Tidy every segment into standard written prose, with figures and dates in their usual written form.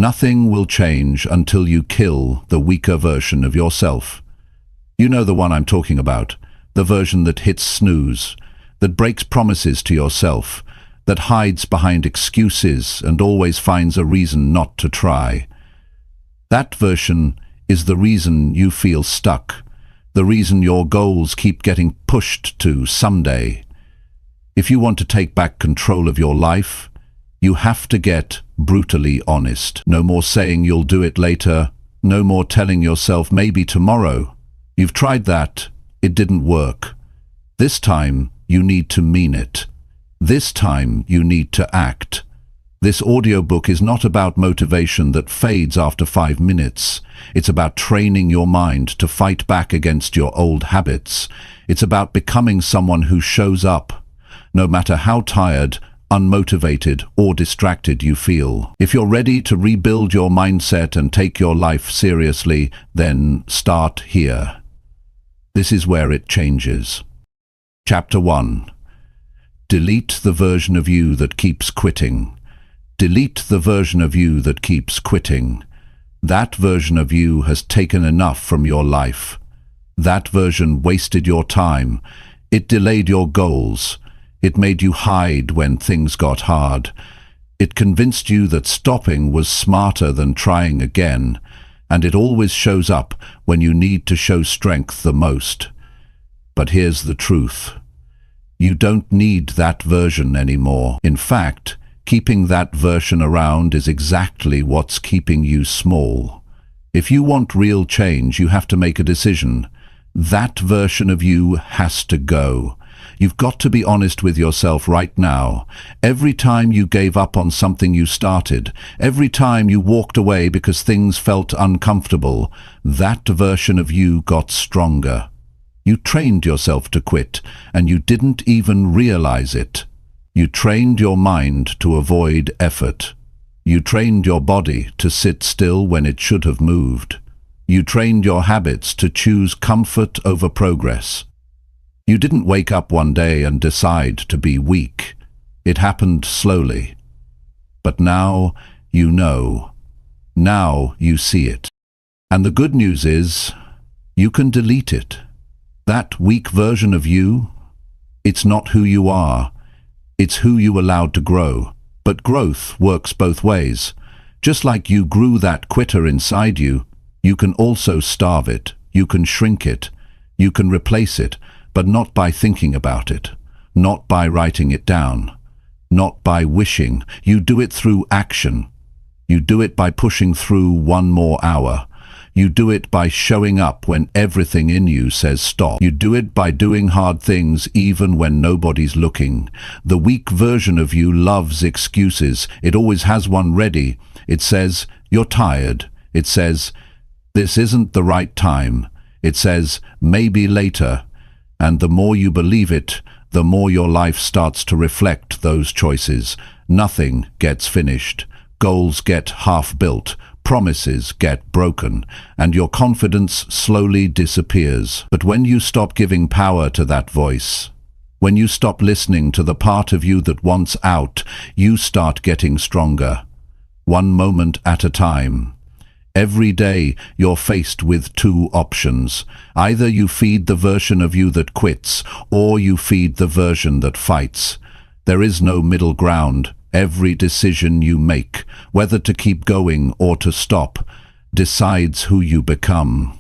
Nothing will change until you kill the weaker version of yourself. You know the one I'm talking about, the version that hits snooze, that breaks promises to yourself, that hides behind excuses and always finds a reason not to try. That version is the reason you feel stuck, the reason your goals keep getting pushed to someday. If you want to take back control of your life, you have to get brutally honest. No more saying you'll do it later, no more telling yourself maybe tomorrow. You've tried that, it didn't work. This time you need to mean it. This time you need to act. This audiobook is not about motivation that fades after 5 minutes. It's about training your mind to fight back against your old habits. It's about becoming someone who shows up, no matter how tired, unmotivated, or distracted you feel. If you're ready to rebuild your mindset and take your life seriously, then start here. This is where it changes. Chapter 1. Delete the version of you that keeps quitting. Delete the version of you that keeps quitting. That version of you has taken enough from your life. That version wasted your time. It delayed your goals. It made you hide when things got hard. It convinced you that stopping was smarter than trying again, and it always shows up when you need to show strength the most. But here's the truth. You don't need that version anymore. In fact, keeping that version around is exactly what's keeping you small. If you want real change, you have to make a decision. That version of you has to go. You've got to be honest with yourself right now. Every time you gave up on something you started, every time you walked away because things felt uncomfortable, that version of you got stronger. You trained yourself to quit, and you didn't even realize it. You trained your mind to avoid effort. You trained your body to sit still when it should have moved. You trained your habits to choose comfort over progress. You didn't wake up one day and decide to be weak. It happened slowly. But now you know. Now you see it. And the good news is, you can delete it. That weak version of you, it's not who you are. It's who you allowed to grow. But growth works both ways. Just like you grew that quitter inside you, you can also starve it. You can shrink it. You can replace it. But not by thinking about it, not by writing it down, not by wishing. You do it through action. You do it by pushing through 1 more hour. You do it by showing up when everything in you says stop. You do it by doing hard things even when nobody's looking. The weak version of you loves excuses. It always has one ready. It says, you're tired. It says, this isn't the right time. It says, maybe later. And the more you believe it, the more your life starts to reflect those choices. Nothing gets finished. Goals get half-built. Promises get broken. And your confidence slowly disappears. But when you stop giving power to that voice, when you stop listening to the part of you that wants out, you start getting stronger. 1 moment at a time. Every day you're faced with 2 options. Either you feed the version of you that quits, or you feed the version that fights. There is no middle ground. Every decision you make, whether to keep going or to stop, decides who you become.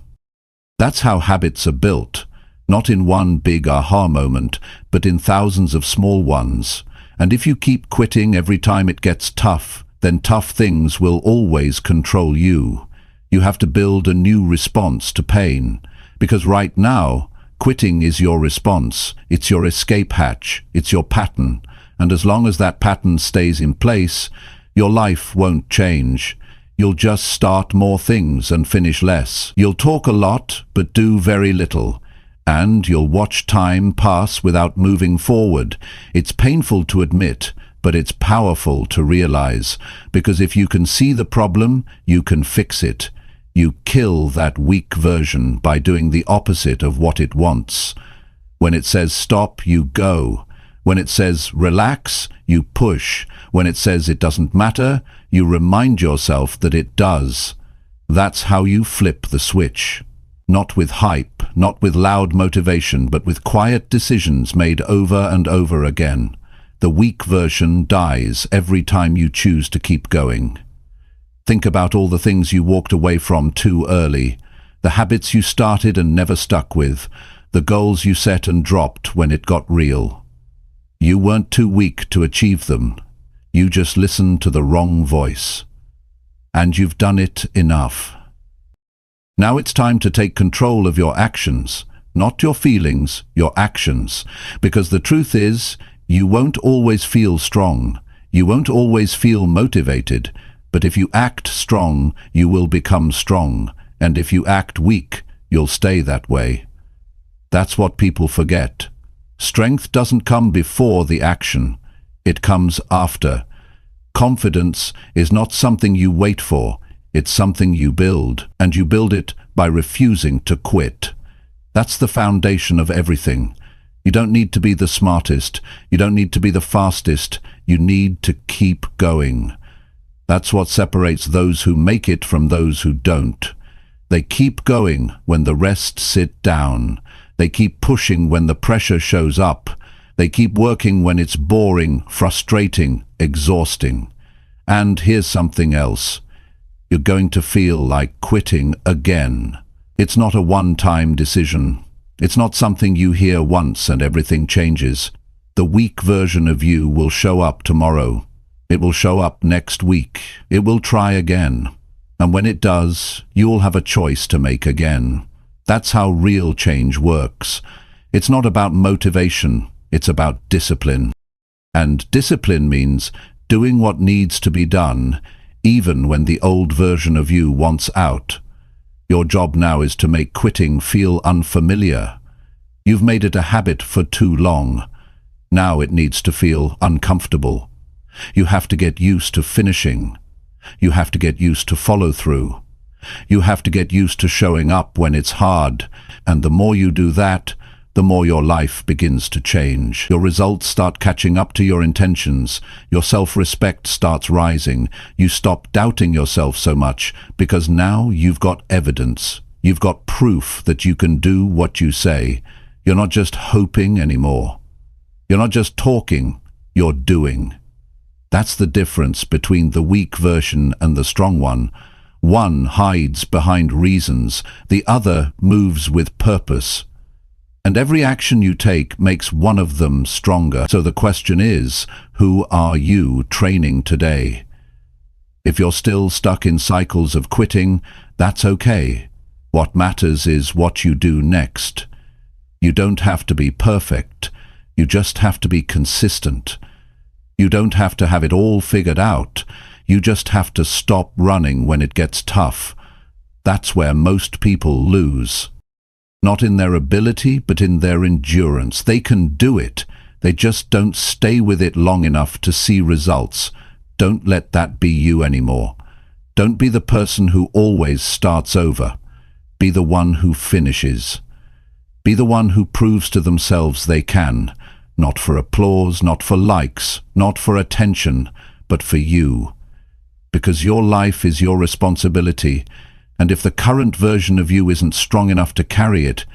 That's how habits are built, not in one big aha moment, but in thousands of small ones. And if you keep quitting every time it gets tough, then tough things will always control you. You have to build a new response to pain, because right now, quitting is your response. It's your escape hatch. It's your pattern. And as long as that pattern stays in place, your life won't change. You'll just start more things and finish less. You'll talk a lot, but do very little. And you'll watch time pass without moving forward. It's painful to admit, but it's powerful to realize, because if you can see the problem, you can fix it. You kill that weak version by doing the opposite of what it wants. When it says stop, you go. When it says relax, you push. When it says it doesn't matter, you remind yourself that it does. That's how you flip the switch. Not with hype, not with loud motivation, but with quiet decisions made over and over again. The weak version dies every time you choose to keep going. Think about all the things you walked away from too early, the habits you started and never stuck with, the goals you set and dropped when it got real. You weren't too weak to achieve them. You just listened to the wrong voice. And you've done it enough. Now it's time to take control of your actions, not your feelings, your actions. Because the truth is, you won't always feel strong. You won't always feel motivated. But if you act strong, you will become strong. And if you act weak, you'll stay that way. That's what people forget. Strength doesn't come before the action. It comes after. Confidence is not something you wait for. It's something you build, and you build it by refusing to quit. That's the foundation of everything. You don't need to be the smartest. You don't need to be the fastest. You need to keep going. That's what separates those who make it from those who don't. They keep going when the rest sit down. They keep pushing when the pressure shows up. They keep working when it's boring, frustrating, exhausting. And here's something else. You're going to feel like quitting again. It's not a one-time decision. It's not something you hear once and everything changes. The weak version of you will show up tomorrow. It will show up next week. It will try again. And when it does, you'll have a choice to make again. That's how real change works. It's not about motivation. It's about discipline. And discipline means doing what needs to be done, even when the old version of you wants out. Your job now is to make quitting feel unfamiliar. You've made it a habit for too long. Now it needs to feel uncomfortable. You have to get used to finishing. You have to get used to follow through. You have to get used to showing up when it's hard. And the more you do that, the more your life begins to change. Your results start catching up to your intentions. Your self-respect starts rising. You stop doubting yourself so much because now you've got evidence. You've got proof that you can do what you say. You're not just hoping anymore. You're not just talking, you're doing. That's the difference between the weak version and the strong one. One hides behind reasons, the other moves with purpose. And every action you take makes one of them stronger. So the question is, who are you training today? If you're still stuck in cycles of quitting, that's okay. What matters is what you do next. You don't have to be perfect. You just have to be consistent. You don't have to have it all figured out. You just have to stop running when it gets tough. That's where most people lose. Not in their ability, but in their endurance. They can do it. They just don't stay with it long enough to see results. Don't let that be you anymore. Don't be the person who always starts over. Be the one who finishes. Be the one who proves to themselves they can. Not for applause, not for likes, not for attention, but for you. Because your life is your responsibility. And if the current version of you isn't strong enough to carry it,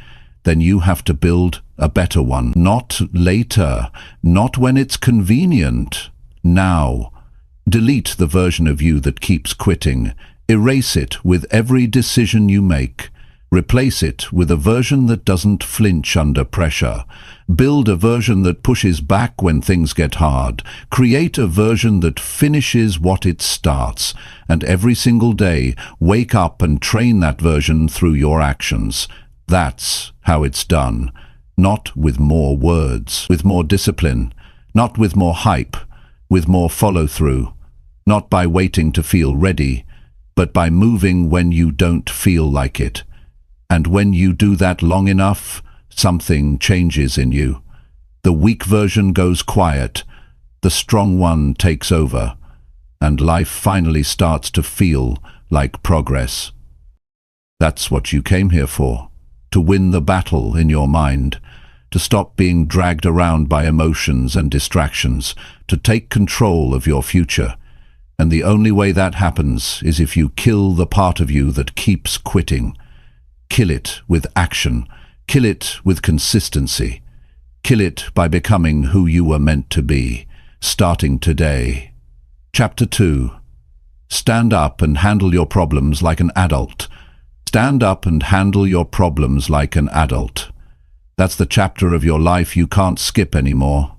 then you have to build a better one. Not later, not when it's convenient. Now. Delete the version of you that keeps quitting. Erase it with every decision you make. Replace it with a version that doesn't flinch under pressure. Build a version that pushes back when things get hard. Create a version that finishes what it starts. And every single day, wake up and train that version through your actions. That's how it's done. Not with more words, with more discipline. Not with more hype, with more follow-through. Not by waiting to feel ready, but by moving when you don't feel like it. And when you do that long enough, something changes in you. The weak version goes quiet, the strong one takes over, and life finally starts to feel like progress. That's what you came here for, to win the battle in your mind. to stop being dragged around by emotions and distractions, to take control of your future. And the only way that happens is if you kill the part of you that keeps quitting. Kill it with action. Kill it with consistency. Kill it by becoming who you were meant to be, starting today. Chapter 2. Stand up and handle your problems like an adult. Stand up and handle your problems like an adult. That's the chapter of your life you can't skip anymore.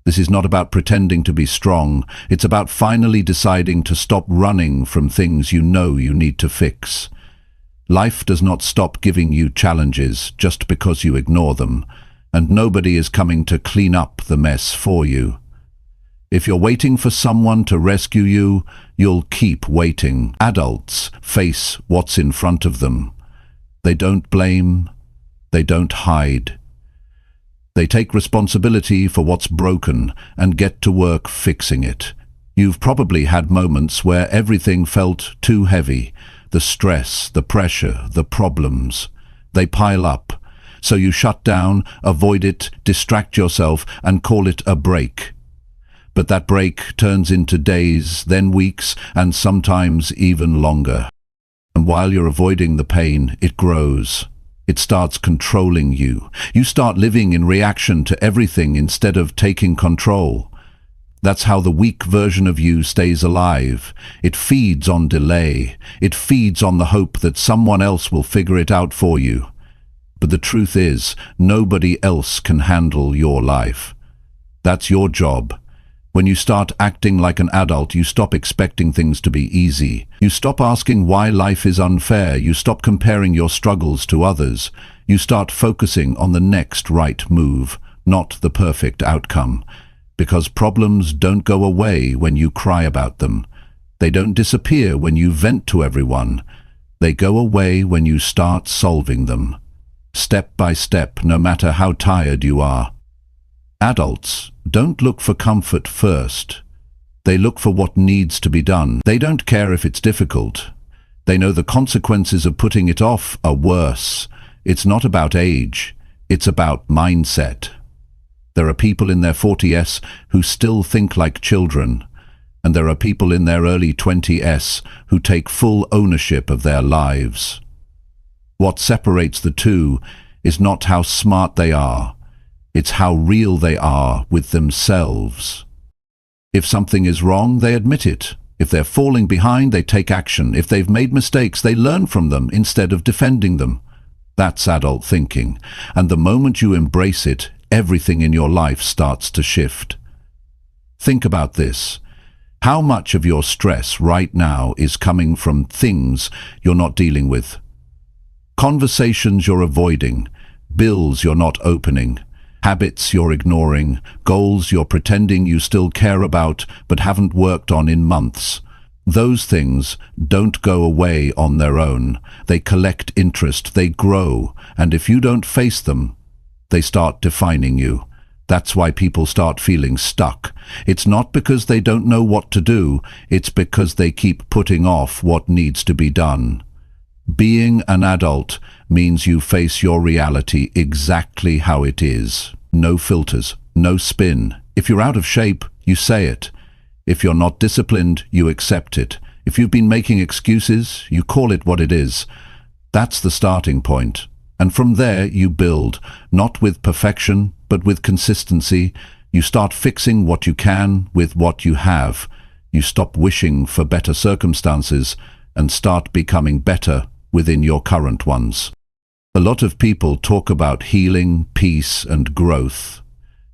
This is not about pretending to be strong. It's about finally deciding to stop running from things you know you need to fix. Life does not stop giving you challenges just because you ignore them, and nobody is coming to clean up the mess for you. If you're waiting for someone to rescue you, you'll keep waiting. Adults face what's in front of them. They don't blame. They don't hide. They take responsibility for what's broken and get to work fixing it. You've probably had moments where everything felt too heavy. The stress, the pressure, the problems. They pile up. So you shut down, avoid it, distract yourself, and call it a break. But that break turns into days, then weeks, and sometimes even longer. And while you're avoiding the pain, it grows. It starts controlling you. You start living in reaction to everything instead of taking control. That's how the weak version of you stays alive. It feeds on delay. It feeds on the hope that someone else will figure it out for you. But the truth is, nobody else can handle your life. That's your job. When you start acting like an adult, you stop expecting things to be easy. You stop asking why life is unfair. You stop comparing your struggles to others. You start focusing on the next right move, not the perfect outcome. Because problems don't go away when you cry about them. They don't disappear when you vent to everyone. They go away when you start solving them. Step by step, no matter how tired you are. Adults don't look for comfort first. They look for what needs to be done. They don't care if it's difficult. They know the consequences of putting it off are worse. It's not about age. It's about mindset. There are people in their 40s who still think like children, and there are people in their early 20s who take full ownership of their lives. What separates the two is not how smart they are. It's how real they are with themselves. If something is wrong, they admit it. If they're falling behind, they take action. If they've made mistakes, they learn from them instead of defending them. That's adult thinking. And the moment you embrace it, everything in your life starts to shift. Think about this. How much of your stress right now is coming from things you're not dealing with? Conversations you're avoiding, bills you're not opening, habits you're ignoring, goals you're pretending you still care about but haven't worked on in months. Those things don't go away on their own. They collect interest, they grow, and if you don't face them, they start defining you. That's why people start feeling stuck. It's not because they don't know what to do, it's because they keep putting off what needs to be done. Being an adult means you face your reality exactly how it is. No filters, no spin. If you're out of shape, you say it. If you're not disciplined, you accept it. If you've been making excuses, you call it what it is. That's the starting point. And from there you build, not with perfection, but with consistency. You start fixing what you can with what you have. You stop wishing for better circumstances and start becoming better within your current ones. A lot of people talk about healing, peace, and growth,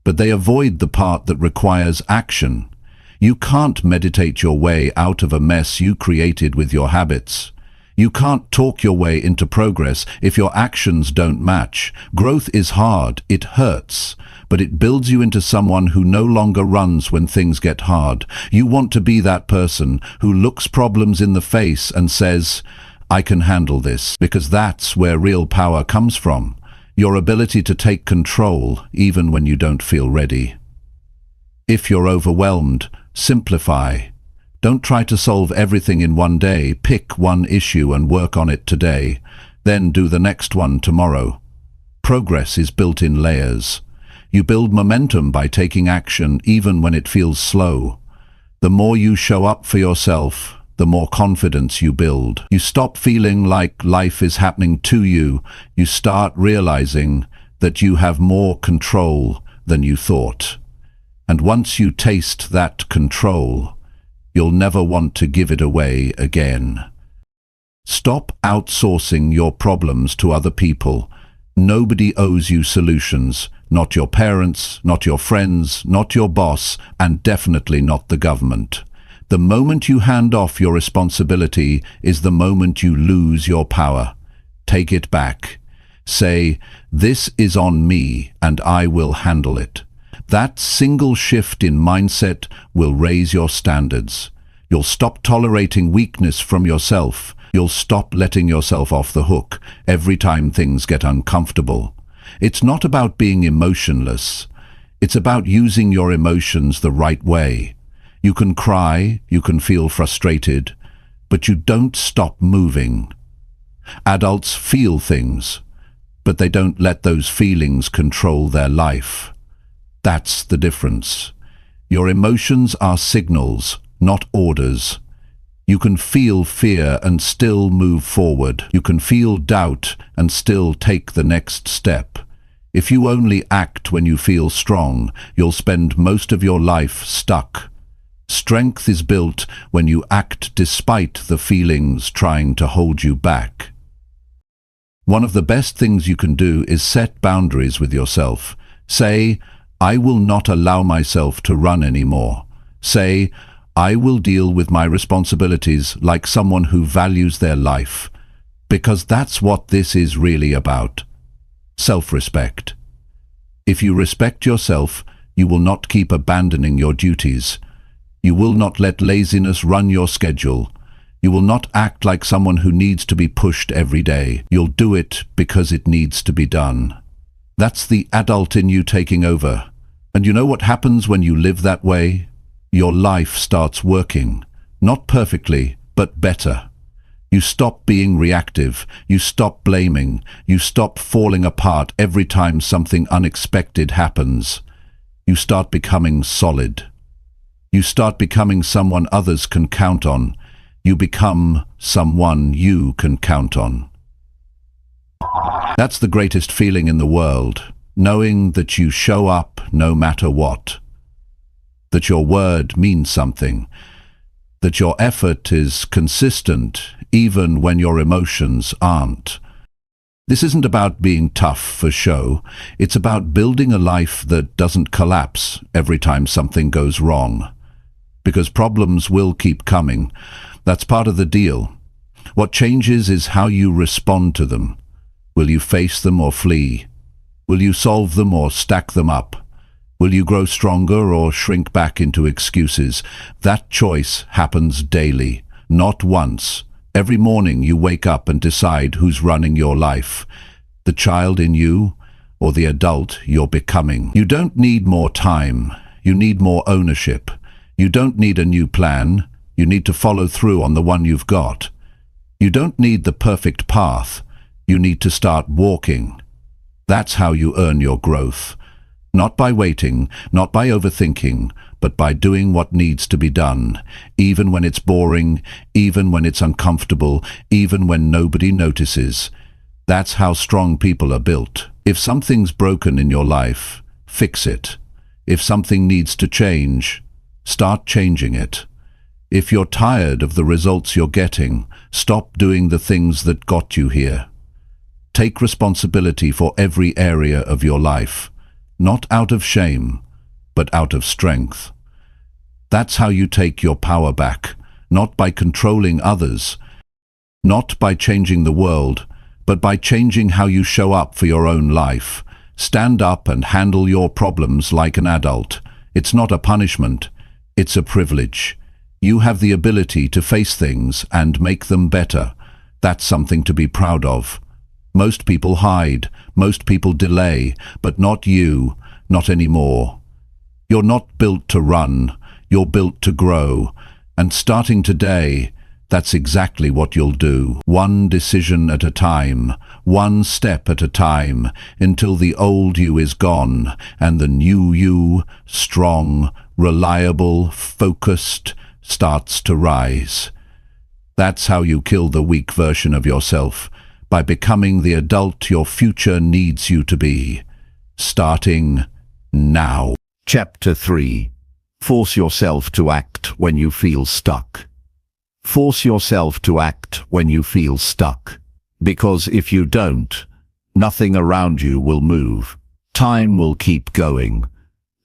but they avoid the part that requires action. You can't meditate your way out of a mess you created with your habits. You can't talk your way into progress if your actions don't match. Growth is hard, it hurts, but it builds you into someone who no longer runs when things get hard. You want to be that person who looks problems in the face and says, I can handle this, because that's where real power comes from. Your ability to take control even when you don't feel ready. If you're overwhelmed, simplify. Don't try to solve everything in one day. Pick one issue and work on it today. Then do the next one tomorrow. Progress is built in layers. You build momentum by taking action even when it feels slow. The more you show up for yourself, the more confidence you build. You stop feeling like life is happening to you. You start realizing that you have more control than you thought. And once you taste that control, you'll never want to give it away again. Stop outsourcing your problems to other people. Nobody owes you solutions. Not your parents, not your friends, not your boss, and definitely not the government. The moment you hand off your responsibility is the moment you lose your power. Take it back. Say, "This is on me and I will handle it." That single shift in mindset will raise your standards. You'll stop tolerating weakness from yourself. You'll stop letting yourself off the hook every time things get uncomfortable. It's not about being emotionless. It's about using your emotions the right way. You can cry, you can feel frustrated, but you don't stop moving. Adults feel things, but they don't let those feelings control their life. That's the difference. Your emotions are signals, not orders. You can feel fear and still move forward. You can feel doubt and still take the next step. If you only act when you feel strong, you'll spend most of your life stuck. Strength is built when you act despite the feelings trying to hold you back. One of the best things you can do is set boundaries with yourself. Say, "I will not allow myself to run anymore." Say, "I will deal with my responsibilities like someone who values their life." Because that's what this is really about. Self-respect. If you respect yourself, you will not keep abandoning your duties. You will not let laziness run your schedule. You will not act like someone who needs to be pushed every day. You'll do it because it needs to be done. That's the adult in you taking over. And you know what happens when you live that way? Your life starts working. Not perfectly, but better. You stop being reactive. You stop blaming. You stop falling apart every time something unexpected happens. You start becoming solid. You start becoming someone others can count on. You become someone you can count on. That's the greatest feeling in the world, knowing that you show up no matter what. That your word means something. That your effort is consistent even when your emotions aren't. This isn't about being tough for show. It's about building a life that doesn't collapse every time something goes wrong. Because problems will keep coming. That's part of the deal. What changes is how you respond to them. Will you face them or flee? Will you solve them or stack them up? Will you grow stronger or shrink back into excuses? That choice happens daily, not once. Every morning you wake up and decide who's running your life, the child in you or the adult you're becoming. You don't need more time. You need more ownership. You don't need a new plan. You need to follow through on the one you've got. You don't need the perfect path. You need to start walking. That's how you earn your growth. Not by waiting, not by overthinking, but by doing what needs to be done, even when it's boring, even when it's uncomfortable, even when nobody notices. That's how strong people are built. If something's broken in your life, fix it. If something needs to change, start changing it. If you're tired of the results you're getting, stop doing the things that got you here. Take responsibility for every area of your life, not out of shame, but out of strength. That's how you take your power back, not by controlling others, not by changing the world, but by changing how you show up for your own life. Stand up and handle your problems like an adult. It's not a punishment, it's a privilege. You have the ability to face things and make them better. That's something to be proud of. Most people hide, most people delay, but not you, not anymore. You're not built to run, you're built to grow. And starting today, that's exactly what you'll do. One decision at a time, one step at a time, until the old you is gone and the new you, strong, reliable, focused, starts to rise. That's how you kill the weak version of yourself, by becoming the adult your future needs you to be. Starting now. Chapter 3. Force yourself to act when you feel stuck. Force yourself to act when you feel stuck. Because if you don't, nothing around you will move. Time will keep going.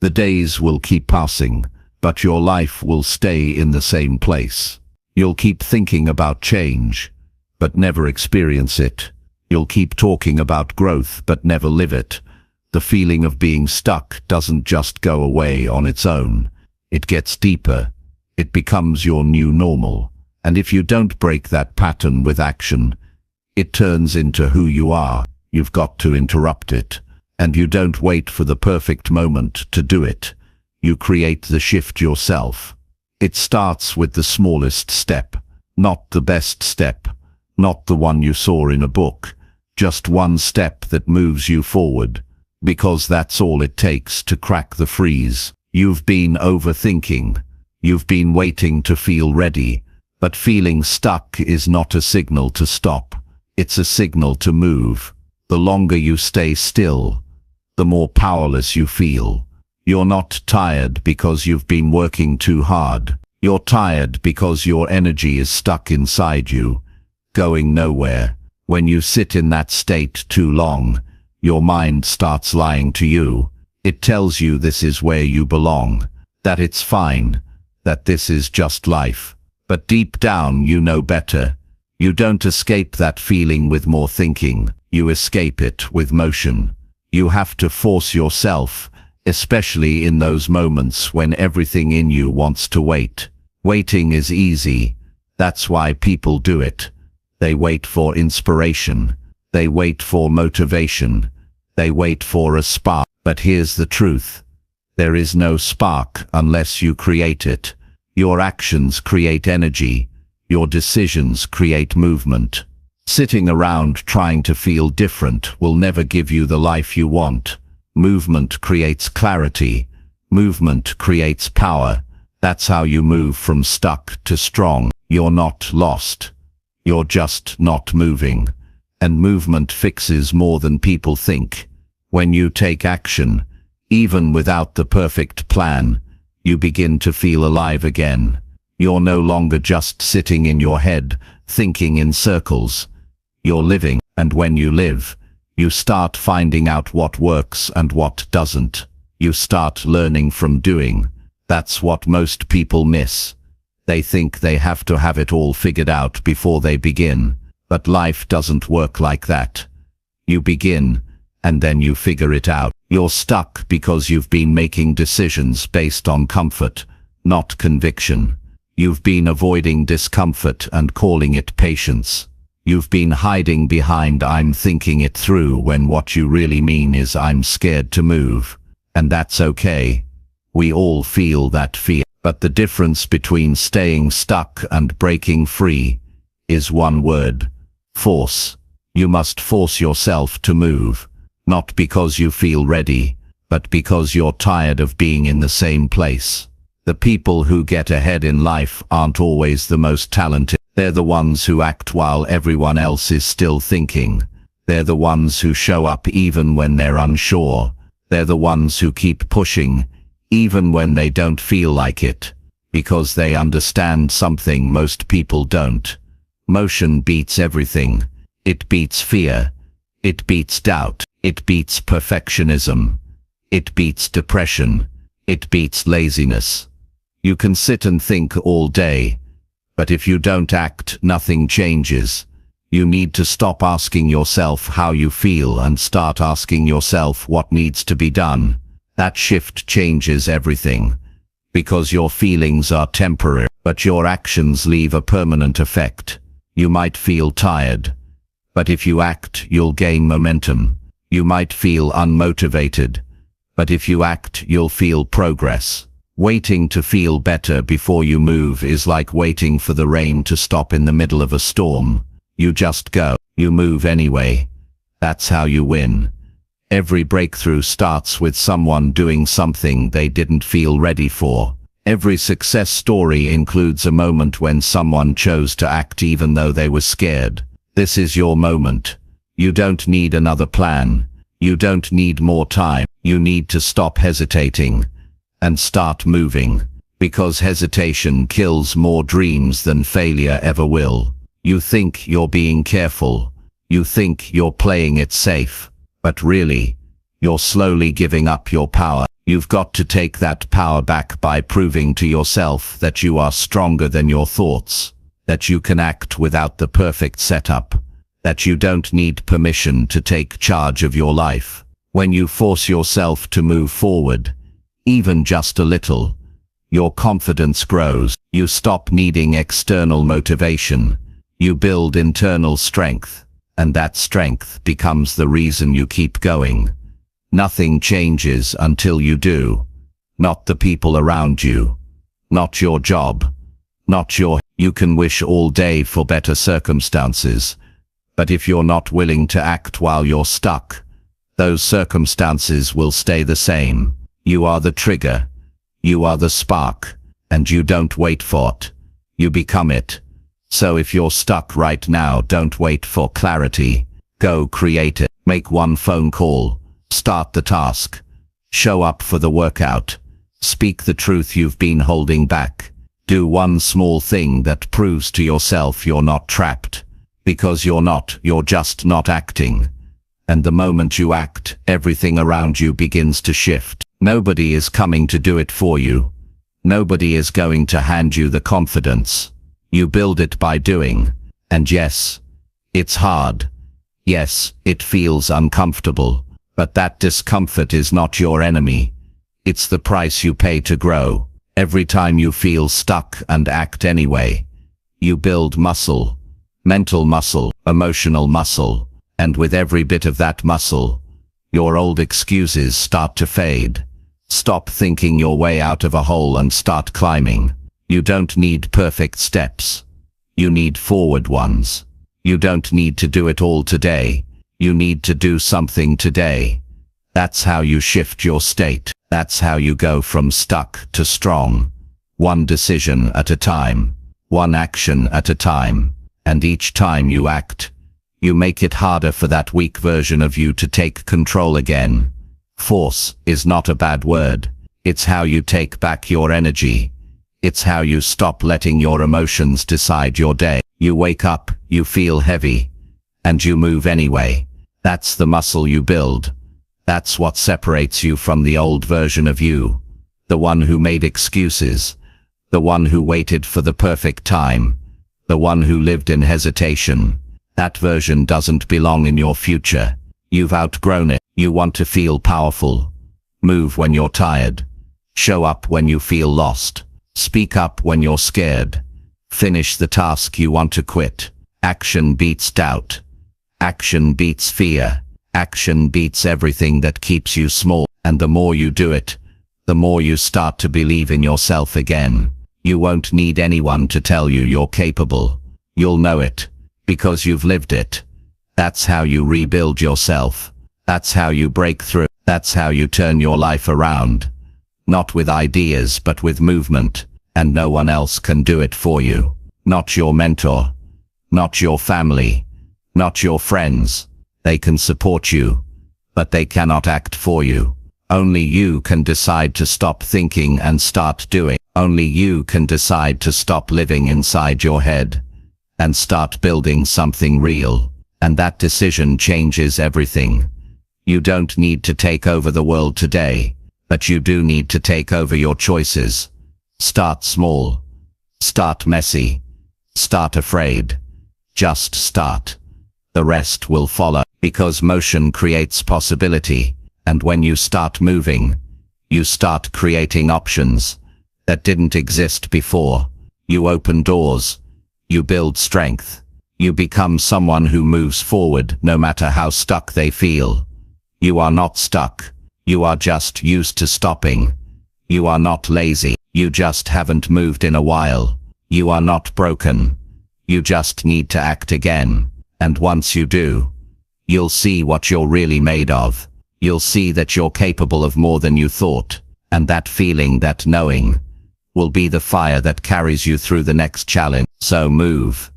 The days will keep passing, but your life will stay in the same place. You'll keep thinking about change, but never experience it. You'll keep talking about growth, but never live it. The feeling of being stuck doesn't just go away on its own. It gets deeper. It becomes your new normal. And if you don't break that pattern with action, it turns into who you are. You've got to interrupt it. And you don't wait for the perfect moment to do it. You create the shift yourself. It starts with the smallest step, not the best step, not the one you saw in a book, just one step that moves you forward, because that's all it takes to crack the freeze. You've been overthinking. You've been waiting to feel ready, but feeling stuck is not a signal to stop. It's a signal to move. The longer you stay still, the more powerless you feel. You're not tired because you've been working too hard. You're tired because your energy is stuck inside you, going nowhere. When you sit in that state too long, your mind starts lying to you. It tells you this is where you belong, that it's fine, that this is just life. But deep down you know better. You don't escape that feeling with more thinking. You escape it with motion. You have to force yourself, especially in those moments when everything in you wants to wait. Waiting is easy. That's why people do it. They wait for inspiration. They wait for motivation. They wait for a spark. But here's the truth. There is no spark unless you create it. Your actions create energy. Your decisions create movement. Sitting around trying to feel different will never give you the life you want. Movement creates clarity. Movement creates power. That's how you move from stuck to strong. You're not lost. You're just not moving. And movement fixes more than people think. When you take action, even without the perfect plan, you begin to feel alive again. You're no longer just sitting in your head, thinking in circles. You're living, and when you live, you start finding out what works and what doesn't. You start learning from doing. That's what most people miss. They think they have to have it all figured out before they begin. But life doesn't work like that. You begin, and then you figure it out. You're stuck because you've been making decisions based on comfort, not conviction. You've been avoiding discomfort and calling it patience. You've been hiding behind "I'm thinking it through" when what you really mean is "I'm scared to move." And that's okay. We all feel that fear. But the difference between staying stuck and breaking free is one word: force. You must force yourself to move, not because you feel ready, but because you're tired of being in the same place. The people who get ahead in life aren't always the most talented. They're the ones who act while everyone else is still thinking. They're the ones who show up even when they're unsure. They're the ones who keep pushing, even when they don't feel like it, because they understand something most people don't. Motion beats everything. It beats fear. It beats doubt. It beats perfectionism. It beats depression. It beats laziness. You can sit and think all day, but if you don't act, nothing changes. You need to stop asking yourself how you feel and start asking yourself what needs to be done. That shift changes everything, because your feelings are temporary, but your actions leave a permanent effect. You might feel tired, but if you act, you'll gain momentum. You might feel unmotivated, but if you act, you'll feel progress. Waiting to feel better before you move is like waiting for the rain to stop in the middle of a storm. You just go. You move anyway. That's how you win. Every breakthrough starts with someone doing something they didn't feel ready for. Every success story includes a moment when someone chose to act even though they were scared. This is your moment. You don't need another plan. You don't need more time. You need to stop hesitating and start moving, because hesitation kills more dreams than failure ever will. You think you're being careful. You think you're playing it safe, but really, you're slowly giving up your power. You've got to take that power back by proving to yourself that you are stronger than your thoughts, that you can act without the perfect setup, that you don't need permission to take charge of your life. When you force yourself to move forward, even just a little, your confidence grows. You stop needing external motivation. You build internal strength, and that strength becomes the reason you keep going. Nothing changes until you do. Not the people around you. Not your job. You can wish all day for better circumstances, but if you're not willing to act while you're stuck, those circumstances will stay the same. You are the trigger. You are the spark, and you don't wait for it. You become it. So if you're stuck right now, don't wait for clarity. Go create it. Make one phone call. Start the task. Show up for the workout. Speak the truth you've been holding back. Do one small thing that proves to yourself you're not trapped. Because you're not, you're just not acting. And the moment you act, everything around you begins to shift. Nobody is coming to do it for you. Nobody is going to hand you the confidence. You build it by doing. And yes, it's hard. Yes, it feels uncomfortable. But that discomfort is not your enemy. It's the price you pay to grow. Every time you feel stuck and act anyway, you build muscle. Mental muscle, emotional muscle. And with every bit of that muscle, your old excuses start to fade. Stop thinking your way out of a hole and start climbing. You don't need perfect steps. You need forward ones. You don't need to do it all today. You need to do something today. That's how you shift your state. That's how you go from stuck to strong. One decision at a time. One action at a time. And each time you act, you make it harder for that weak version of you to take control again. Force is not a bad word. It's how you take back your energy. It's how you stop letting your emotions decide your day. You wake up, you feel heavy, and you move anyway. That's the muscle you build. That's what separates you from the old version of you. The one who made excuses. The one who waited for the perfect time. The one who lived in hesitation. That version doesn't belong in your future. You've outgrown it. You want to feel powerful. Move when you're tired. Show up when you feel lost. Speak up when you're scared. Finish the task you want to quit. Action beats doubt. Action beats fear. Action beats everything that keeps you small. And the more you do it, the more you start to believe in yourself again. You won't need anyone to tell you you're capable. You'll know it, because you've lived it. That's how you rebuild yourself. That's how you break through. That's how you turn your life around. Not with ideas, but with movement. And no one else can do it for you. Not your mentor. Not your family. Not your friends. They can support you, but they cannot act for you. Only you can decide to stop thinking and start doing. Only you can decide to stop living inside your head and start building something real. And that decision changes everything. You don't need to take over the world today, but you do need to take over your choices. Start small. Start messy. Start afraid. Just start. The rest will follow, because motion creates possibility. And when you start moving, you start creating options that didn't exist before. You open doors. You build strength. You become someone who moves forward no matter how stuck they feel. You are not stuck. You are just used to stopping. You are not lazy. You just haven't moved in a while. You are not broken. You just need to act again. And once you do, You'll see what you're really made of. You'll see that you're capable of more than you thought. And that feeling, that knowing, will be the fire that carries you through the next challenge. So move,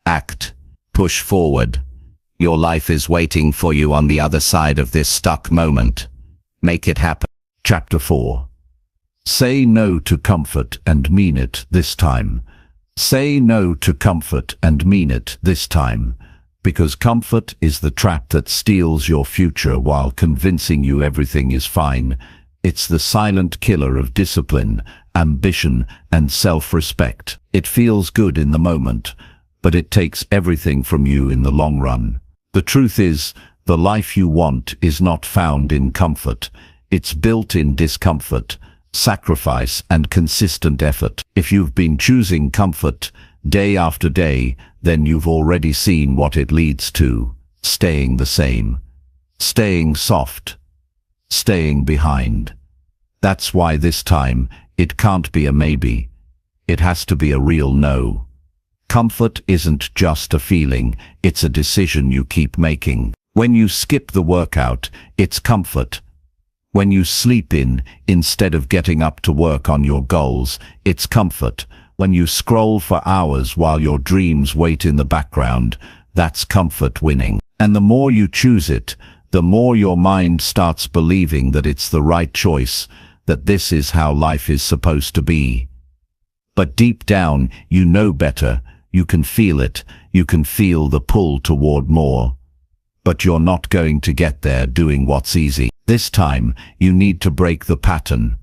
act, push forward. Your life is waiting for you on the other side of this stuck moment. Make it happen. Chapter 4. Say no to comfort and mean it this time. Say no to comfort and mean it this time. Because comfort is the trap that steals your future while convincing you everything is fine. It's the silent killer of discipline, ambition, and self-respect. It feels good in the moment, but it takes everything from you in the long run. The truth is, the life you want is not found in comfort. It's built in discomfort, sacrifice, and consistent effort. If you've been choosing comfort day after day, then you've already seen what it leads to: staying the same, staying soft, staying behind. That's why this time, it can't be a maybe. It has to be a real no. Comfort isn't just a feeling, it's a decision you keep making. When you skip the workout, it's comfort. When you sleep in, instead of getting up to work on your goals, it's comfort. When you scroll for hours while your dreams wait in the background, that's comfort winning. And the more you choose it, the more your mind starts believing that it's the right choice, that this is how life is supposed to be. But deep down, you know better. You can feel it. You can feel the pull toward more. But you're not going to get there doing what's easy. This time, you need to break the pattern.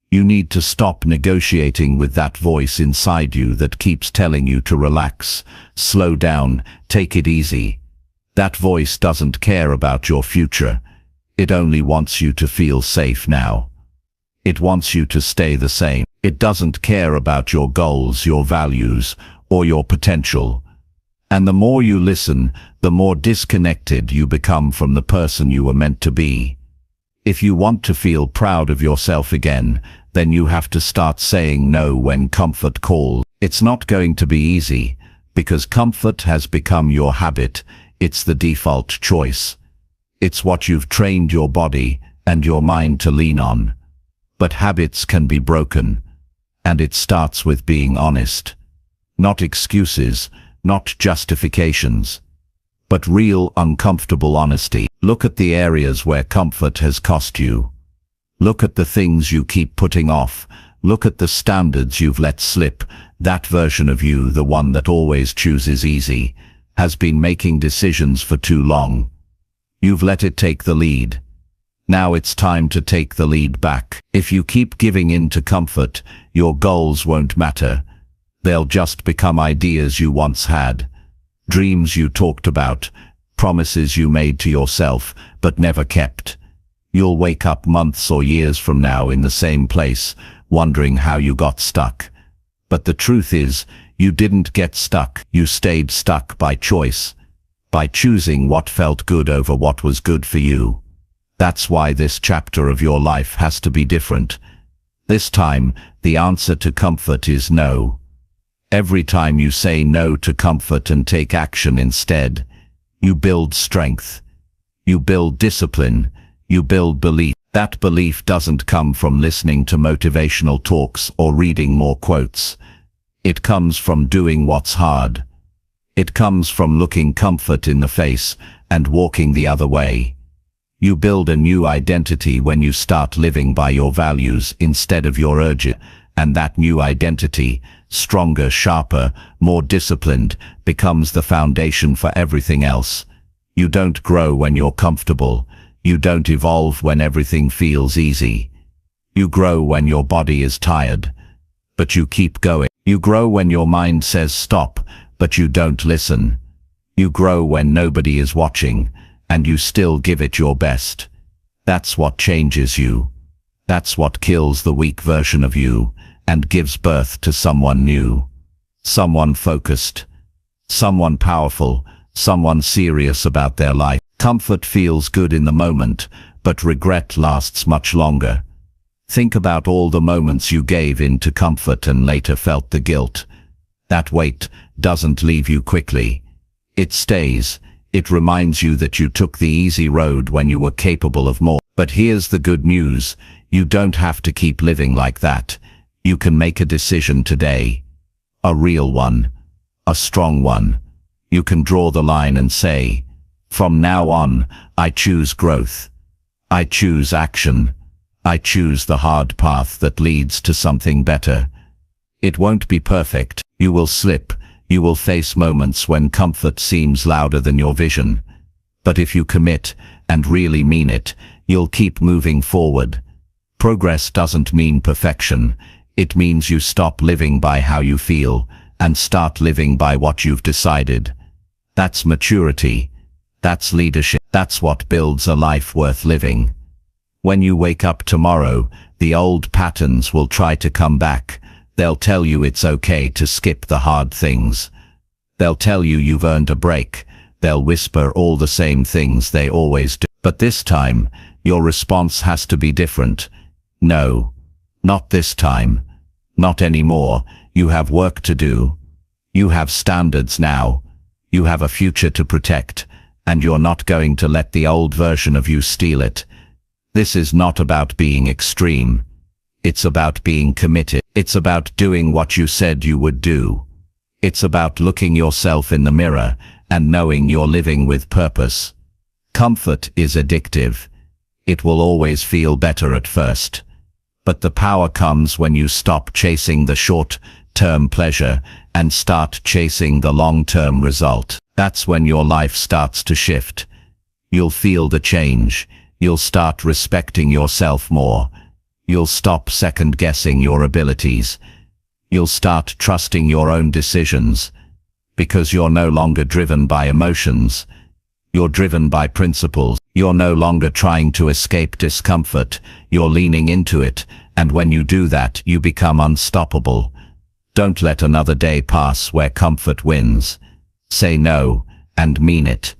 You need to stop negotiating with that voice inside you that keeps telling you to relax, slow down, take it easy. That voice doesn't care about your future. It only wants you to feel safe now. It wants you to stay the same. It doesn't care about your goals, your values, or your potential. And the more you listen, the more disconnected you become from the person you were meant to be. If you want to feel proud of yourself again, then you have to start saying no when comfort calls. It's not going to be easy, because comfort has become your habit. It's the default choice. It's what you've trained your body and your mind to lean on. But habits can be broken, and it starts with being honest. Not excuses, not justifications, but real uncomfortable honesty. Look at the areas where comfort has cost you. Look at the things you keep putting off. Look at the standards you've let slip. That version of you, the one that always chooses easy, has been making decisions for too long. You've let it take the lead. Now it's time to take the lead back. If you keep giving in to comfort, your goals won't matter. They'll just become ideas you once had, dreams you talked about, promises you made to yourself but never kept. You'll wake up months or years from now in the same place, wondering how you got stuck. But the truth is, you didn't get stuck. You stayed stuck by choice, by choosing what felt good over what was good for you. That's why this chapter of your life has to be different. This time, the answer to comfort is no. Every time you say no to comfort and take action instead, you build strength. You build discipline. You build belief. That belief doesn't come from listening to motivational talks or reading more quotes. It comes from doing what's hard. It comes from looking comfort in the face and walking the other way. You build a new identity when you start living by your values instead of your urges, and that new identity, stronger, sharper, more disciplined, becomes the foundation for everything else. You don't grow when you're comfortable. You don't evolve when everything feels easy. You grow when your body is tired, but you keep going. You grow when your mind says stop, but you don't listen. You grow when nobody is watching, and you still give it your best. That's what changes you. That's what kills the weak version of you and gives birth to someone new. Someone focused. Someone powerful. Someone serious about their life. Comfort feels good in the moment, but regret lasts much longer. Think about all the moments you gave in to comfort and later felt the guilt. That weight doesn't leave you quickly. It stays. It reminds you that you took the easy road when you were capable of more. But here's the good news. You don't have to keep living like that. You can make a decision today. A real one. A strong one. You can draw the line and say, from now on, I choose growth. I choose action. I choose the hard path that leads to something better. It won't be perfect. You will slip. You will face moments when comfort seems louder than your vision. But if you commit, and really mean it, you'll keep moving forward. Progress doesn't mean perfection. It means you stop living by how you feel, and start living by what you've decided. That's maturity. That's leadership. That's what builds a life worth living. When you wake up tomorrow, the old patterns will try to come back. They'll tell you it's okay to skip the hard things. They'll tell you you've earned a break. They'll whisper all the same things they always do. But this time, your response has to be different. No, not this time. Not anymore. You have work to do. You have standards now. You have a future to protect, and you're not going to let the old version of you steal it. This is not about being extreme. It's about being committed. It's about doing what you said you would do. It's about looking yourself in the mirror and knowing you're living with purpose. Comfort is addictive. It will always feel better at first. But the power comes when you stop chasing the short-term pleasure and start chasing the long-term result. That's when your life starts to shift. You'll feel the change. You'll start respecting yourself more. You'll stop second-guessing your abilities. You'll start trusting your own decisions, because you're no longer driven by emotions. You're driven by principles. You're no longer trying to escape discomfort. You're leaning into it, and when you do that, you become unstoppable. Don't let another day pass where comfort wins. Say no, and mean it.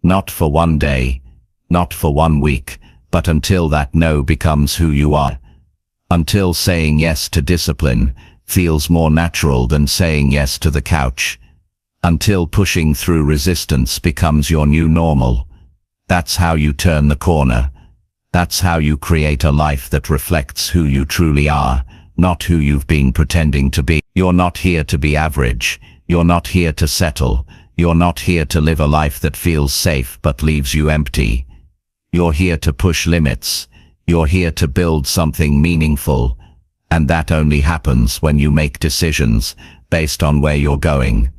Not for one day, not for 1 week, but until that no becomes who you are. Until saying yes to discipline feels more natural than saying yes to the couch. Until pushing through resistance becomes your new normal. That's how you turn the corner. That's how you create a life that reflects who you truly are, not who you've been pretending to be. You're not here to be average. You're not here to settle. You're not here to live a life that feels safe but leaves you empty. You're here to push limits. You're here to build something meaningful. And that only happens when you make decisions based on where you're going,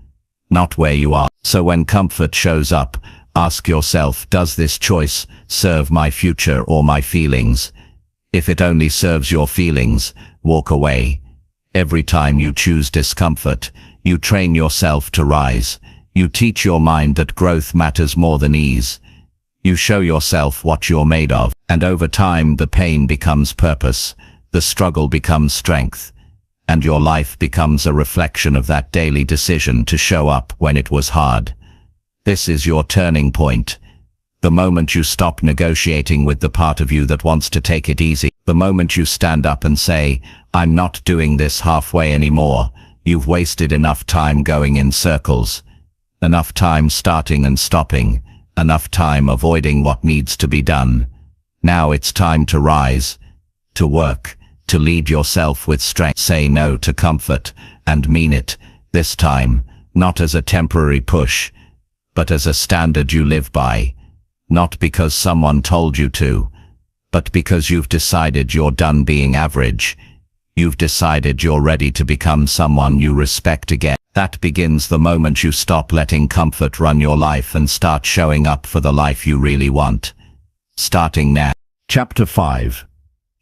not where you are. So when comfort shows up, ask yourself, does this choice serve my future or my feelings? If it only serves your feelings, walk away. Every time you choose discomfort, you train yourself to rise. You teach your mind that growth matters more than ease. You show yourself what you're made of, and over time the pain becomes purpose, the struggle becomes strength, and your life becomes a reflection of that daily decision to show up when it was hard. This is your turning point. The moment you stop negotiating with the part of you that wants to take it easy, the moment you stand up and say, I'm not doing this halfway anymore, you've wasted enough time going in circles, enough time starting and stopping, enough time avoiding what needs to be done. Now it's time to rise, to work, to lead yourself with strength. Say no to comfort, and mean it, this time, not as a temporary push, but as a standard you live by. Not because someone told you to, but because you've decided you're done being average. You've decided you're ready to become someone you respect again. That begins the moment you stop letting comfort run your life and start showing up for the life you really want. Starting now. Chapter 5.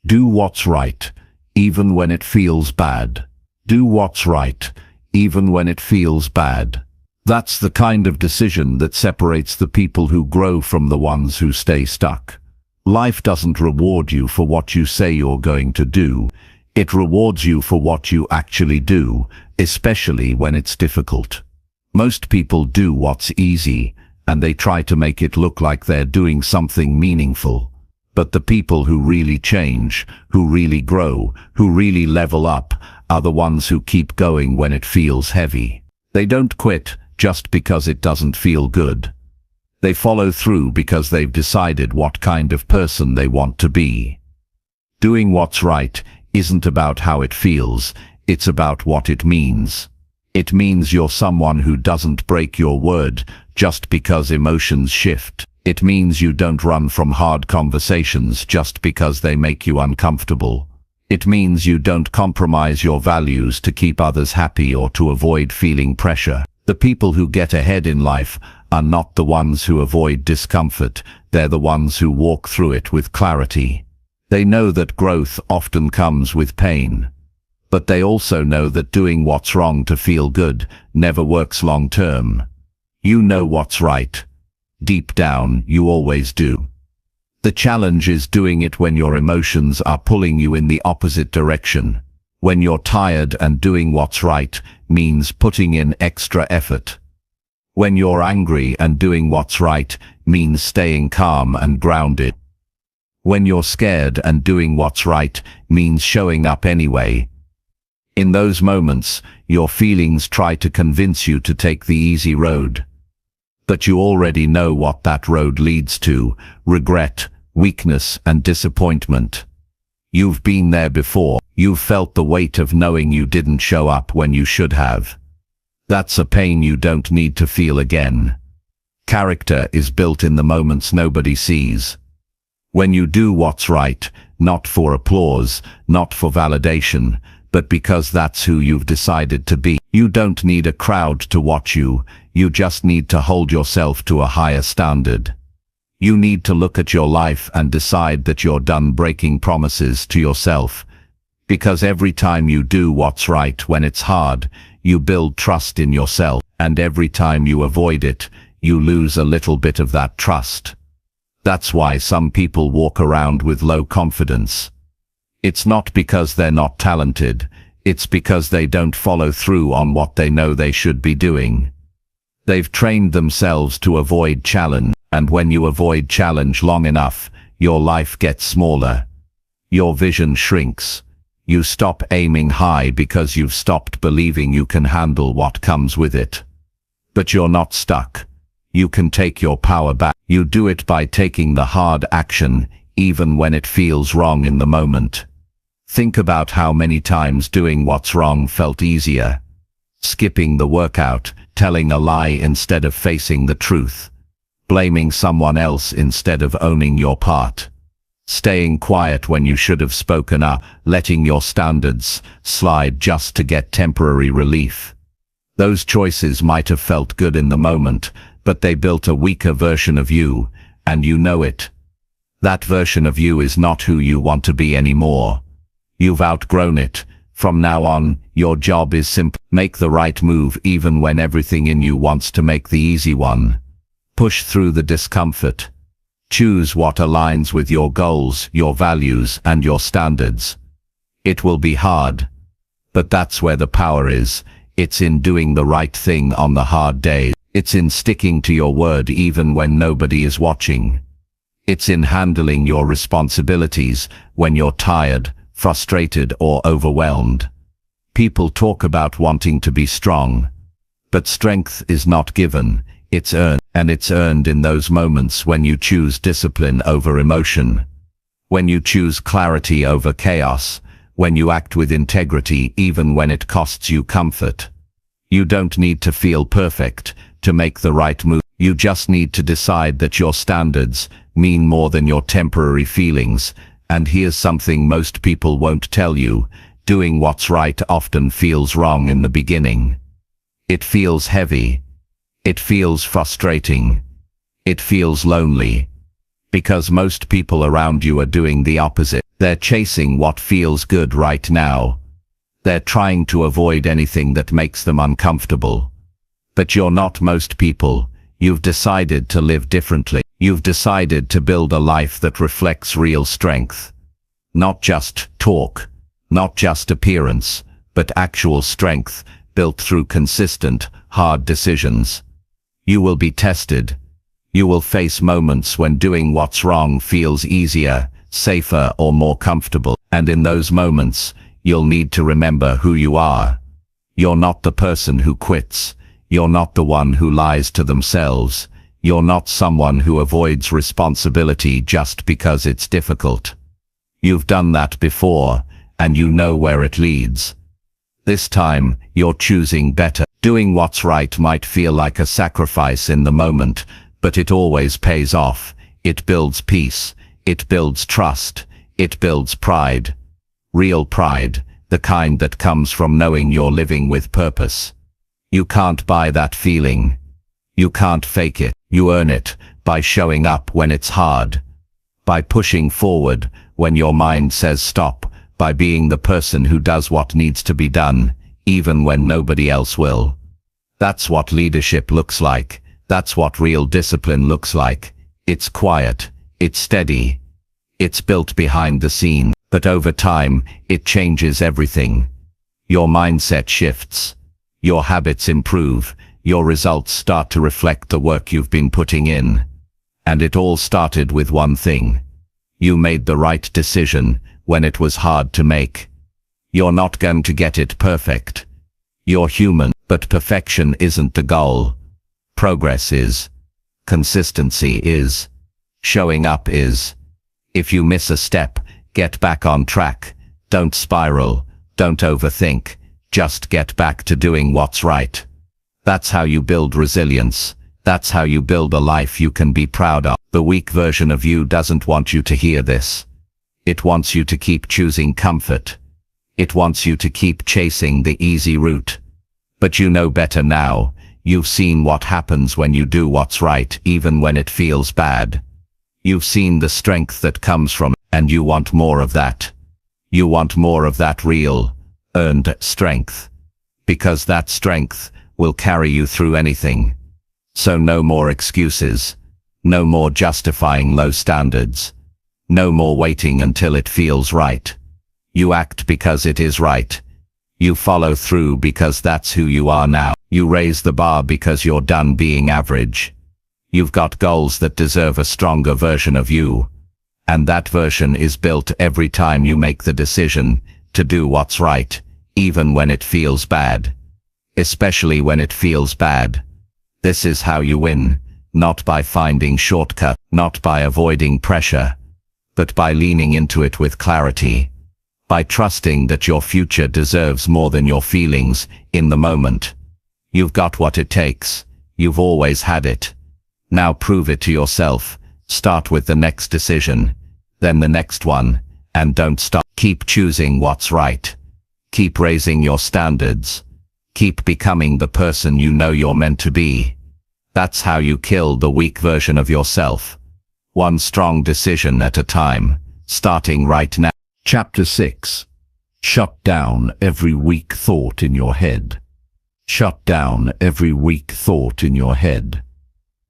Do what's right, even when it feels bad. Do what's right, even when it feels bad. That's the kind of decision that separates the people who grow from the ones who stay stuck. Life doesn't reward you for what you say you're going to do. It rewards you for what you actually do, especially when it's difficult. Most people do what's easy, and they try to make it look like they're doing something meaningful. But the people who really change, who really grow, who really level up, are the ones who keep going when it feels heavy. They don't quit just because it doesn't feel good. They follow through because they've decided what kind of person they want to be. Doing what's right isn't about how it feels, it's about what it means. It means you're someone who doesn't break your word just because emotions shift. It means you don't run from hard conversations just because they make you uncomfortable. It means you don't compromise your values to keep others happy or to avoid feeling pressure. The people who get ahead in life are not the ones who avoid discomfort, they're the ones who walk through it with clarity. They know that growth often comes with pain. But they also know that doing what's wrong to feel good never works long term. You know what's right. Deep down, you always do. The challenge is doing it when your emotions are pulling you in the opposite direction. When you're tired and doing what's right means putting in extra effort. When you're angry and doing what's right means staying calm and grounded. When you're scared and doing what's right means showing up anyway. In those moments, your feelings try to convince you to take the easy road. But you already know what that road leads to: regret, weakness, and disappointment. You've been there before. You've felt the weight of knowing you didn't show up when you should have. That's a pain you don't need to feel again. Character is built in the moments nobody sees. When you do what's right, not for applause, not for validation, but because that's who you've decided to be. You don't need a crowd to watch you, you just need to hold yourself to a higher standard. You need to look at your life and decide that you're done breaking promises to yourself. Because every time you do what's right when it's hard, you build trust in yourself, and every time you avoid it, you lose a little bit of that trust. That's why some people walk around with low confidence. It's not because they're not talented, it's because they don't follow through on what they know they should be doing. They've trained themselves to avoid challenge, and when you avoid challenge long enough, your life gets smaller. Your vision shrinks. You stop aiming high because you've stopped believing you can handle what comes with it. But you're not stuck. You can take your power back. You do it by taking the hard action, even when it feels wrong in the moment. Think about how many times doing what's wrong felt easier. Skipping the workout, telling a lie instead of facing the truth. Blaming someone else instead of owning your part. Staying quiet when you should have spoken up, letting your standards slide just to get temporary relief. Those choices might have felt good in the moment, but they built a weaker version of you, and you know it. That version of you is not who you want to be anymore. You've outgrown it. From now on, your job is simple. Make the right move even when everything in you wants to make the easy one. Push through the discomfort. Choose what aligns with your goals, your values, and your standards. It will be hard, but that's where the power is. It's in doing the right thing on the hard days. It's in sticking to your word even when nobody is watching. It's in handling your responsibilities when you're tired, frustrated, or overwhelmed. People talk about wanting to be strong, but strength is not given, it's earned. And it's earned in those moments when you choose discipline over emotion. When you choose clarity over chaos. When you act with integrity even when it costs you comfort. You don't need to feel perfect to make the right move. You just need to decide that your standards mean more than your temporary feelings. And here's something most people won't tell you. Doing what's right often feels wrong in the beginning. It feels heavy. It feels frustrating. It feels lonely. Because most people around you are doing the opposite. They're chasing what feels good right now. They're trying to avoid anything that makes them uncomfortable. But you're not most people. You've decided to live differently. You've decided to build a life that reflects real strength. Not just talk, not just appearance, but actual strength built through consistent, hard decisions. You will be tested. You will face moments when doing what's wrong feels easier, safer, or more comfortable. And in those moments, you'll need to remember who you are. You're not the person who quits. You're not the one who lies to themselves. You're not someone who avoids responsibility just because it's difficult. You've done that before, and you know where it leads. This time, you're choosing better. Doing what's right might feel like a sacrifice in the moment, but it always pays off. It builds peace. It builds trust. It builds pride. Real pride, the kind that comes from knowing you're living with purpose. You can't buy that feeling. You can't fake it. You earn it by showing up when it's hard, by pushing forward when your mind says stop, by being the person who does what needs to be done, even when nobody else will. That's what leadership looks like. That's what real discipline looks like. It's quiet. It's steady. It's built behind the scene, but over time, it changes everything. Your mindset shifts. Your habits improve. Your results start to reflect the work you've been putting in. And it all started with one thing. You made the right decision when it was hard to make. You're not going to get it perfect. You're human, but perfection isn't the goal. Progress is. Consistency is. Showing up is. If you miss a step, get back on track. Don't spiral. Don't overthink. Just get back to doing what's right. That's how you build resilience. That's how you build a life you can be proud of. The weak version of you doesn't want you to hear this. It wants you to keep choosing comfort. It wants you to keep chasing the easy route. But you know better now. You've seen what happens when you do what's right, even when it feels bad. You've seen the strength that comes from it, and you want more of that. You want more of that real, earned strength. Because that strength will carry you through anything. So no more excuses. No more justifying low standards. No more waiting until it feels right. You act because it is right. You follow through because that's who you are now. You raise the bar because you're done being average. You've got goals that deserve a stronger version of you. And that version is built every time you make the decision to do what's right, even when it feels bad. Especially when it feels bad. This is how you win, not by finding shortcuts, not by avoiding pressure, but by leaning into it with clarity, by trusting that your future deserves more than your feelings in the moment. You've got what it takes. You've always had it. Now prove it to yourself. Start with the next decision, then the next one, and don't stop. Keep choosing what's right. Keep raising your standards. Keep becoming the person you know you're meant to be. That's how you kill the weak version of yourself. One strong decision at a time, starting right now. Chapter 6. Shut down every weak thought in your head. Shut down every weak thought in your head.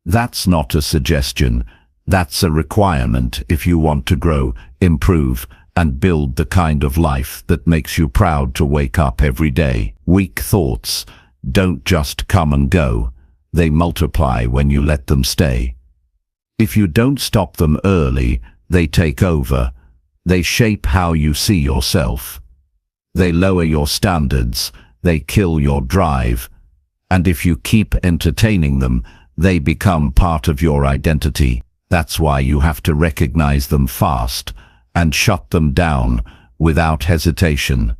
That's not a suggestion. That's a requirement if you want to grow, improve, and build the kind of life that makes you proud to wake up every day. Weak thoughts don't just come and go. They multiply when you let them stay. If you don't stop them early, they take over. They shape how you see yourself. They lower your standards. They kill your drive. And if you keep entertaining them, they become part of your identity. That's why you have to recognize them fast and shut them down without hesitation.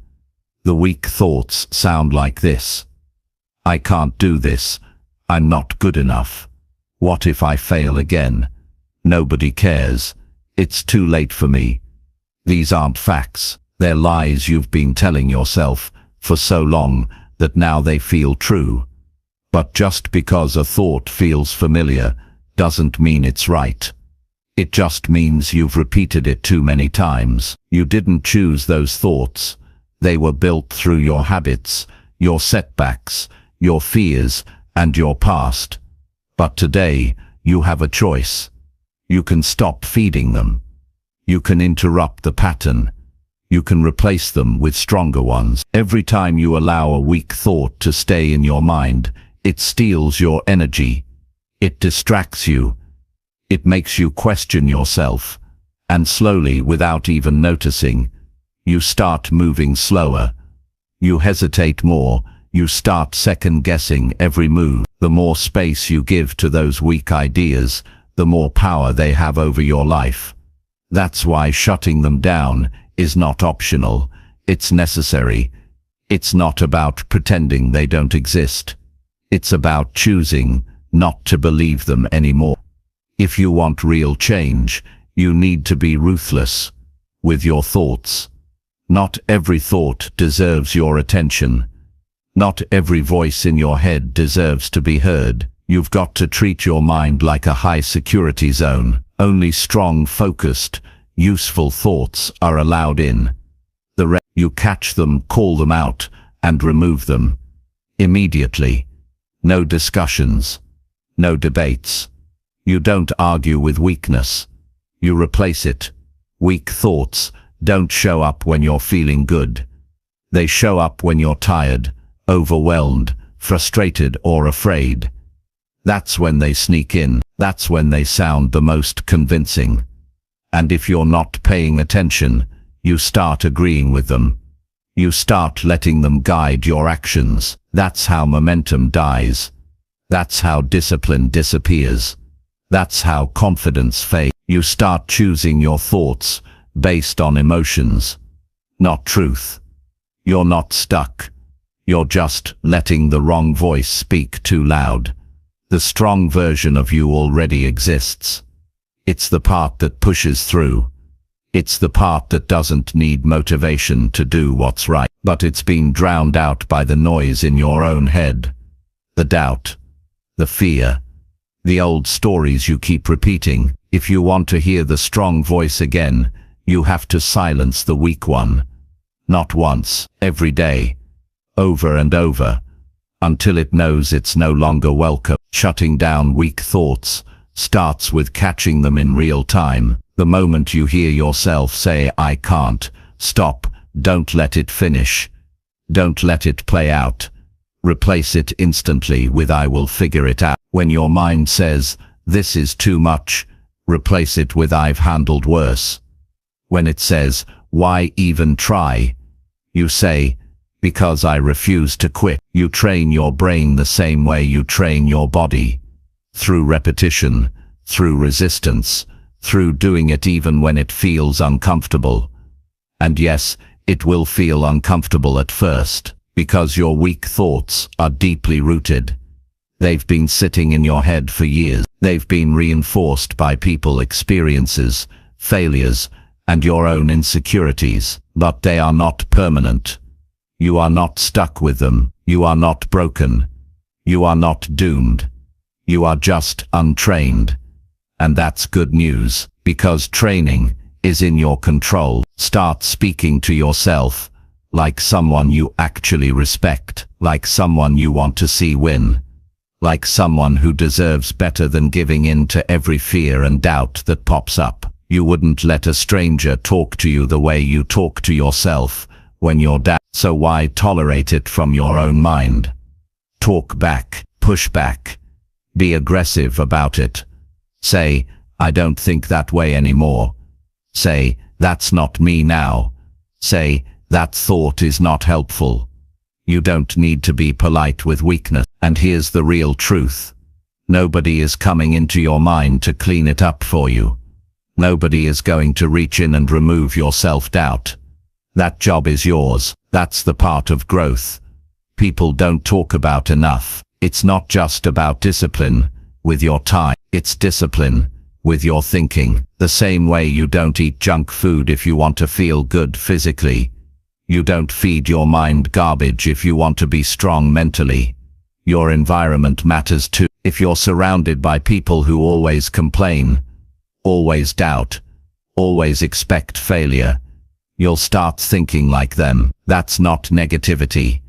The weak thoughts sound like this. I can't do this. I'm not good enough. What if I fail again? Nobody cares. It's too late for me. These aren't facts. They're lies you've been telling yourself for so long that now they feel true. But just because a thought feels familiar doesn't mean it's right. It just means you've repeated it too many times. You didn't choose those thoughts. They were built through your habits, your setbacks, your fears, and your past. But today, you have a choice. You can stop feeding them. You can interrupt the pattern. You can replace them with stronger ones. Every time you allow a weak thought to stay in your mind, it steals your energy. It distracts you. It makes you question yourself. And slowly, without even noticing, you start moving slower. You hesitate more. You start second-guessing every move. The more space you give to those weak ideas, the more power they have over your life. That's why shutting them down is not optional, it's necessary. It's not about pretending they don't exist. It's about choosing not to believe them anymore. If you want real change, you need to be ruthless with your thoughts. Not every thought deserves your attention. Not every voice in your head deserves to be heard. You've got to treat your mind like a high-security zone. Only strong, focused, useful thoughts are allowed in. The rest, you catch them, call them out, and remove them immediately. No discussions. No debates. You don't argue with weakness. You replace it. Weak thoughts don't show up when you're feeling good. They show up when you're tired, overwhelmed, frustrated, or afraid. That's when they sneak in. That's when they sound the most convincing. And if you're not paying attention, you start agreeing with them. You start letting them guide your actions. That's how momentum dies. That's how discipline disappears. That's how confidence fades. You start choosing your thoughts based on emotions, not truth. You're not stuck. You're just letting the wrong voice speak too loud. The strong version of you already exists. It's the part that pushes through. It's the part that doesn't need motivation to do what's right, but it's been drowned out by the noise in your own head. The doubt, the fear, the old stories you keep repeating. If you want to hear the strong voice again, you have to silence the weak one. Not once, every day, over and over, until it knows it's no longer welcome. Shutting down weak thoughts starts with catching them in real time. The moment you hear yourself say, "I can't," stop, don't let it finish. Don't let it play out. Replace it instantly with "I will figure it out." When your mind says, "This is too much," replace it with "I've handled worse." When it says, "Why even try?" you say, "Because I refuse to quit." You train your brain the same way you train your body. Through repetition, through resistance, through doing it even when it feels uncomfortable. And yes, it will feel uncomfortable at first, because your weak thoughts are deeply rooted. They've been sitting in your head for years. They've been reinforced by people, experiences, failures, and your own insecurities. But they are not permanent. You are not stuck with them. You are not broken. You are not doomed. You are just untrained. And that's good news, because training is in your control. Start speaking to yourself like someone you actually respect, like someone you want to see win, like someone who deserves better than giving in to every fear and doubt that pops up. You wouldn't let a stranger talk to you the way you talk to yourself when you're down, so why tolerate it from your own mind? Talk back, push back, be aggressive about it. Say, "I don't think that way anymore." Say, "That's not me now." Say, "That thought is not helpful." You don't need to be polite with weakness. And here's the real truth. Nobody is coming into your mind to clean it up for you. Nobody is going to reach in and remove your self-doubt. That job is yours. That's the part of growth people don't talk about enough. It's not just about discipline with your time. It's discipline with your thinking. The same way you don't eat junk food if you want to feel good physically. You don't feed your mind garbage if you want to be strong mentally. Your environment matters too. If you're surrounded by people who always complain, always doubt, always expect failure, you'll start thinking like them. That's not negativity.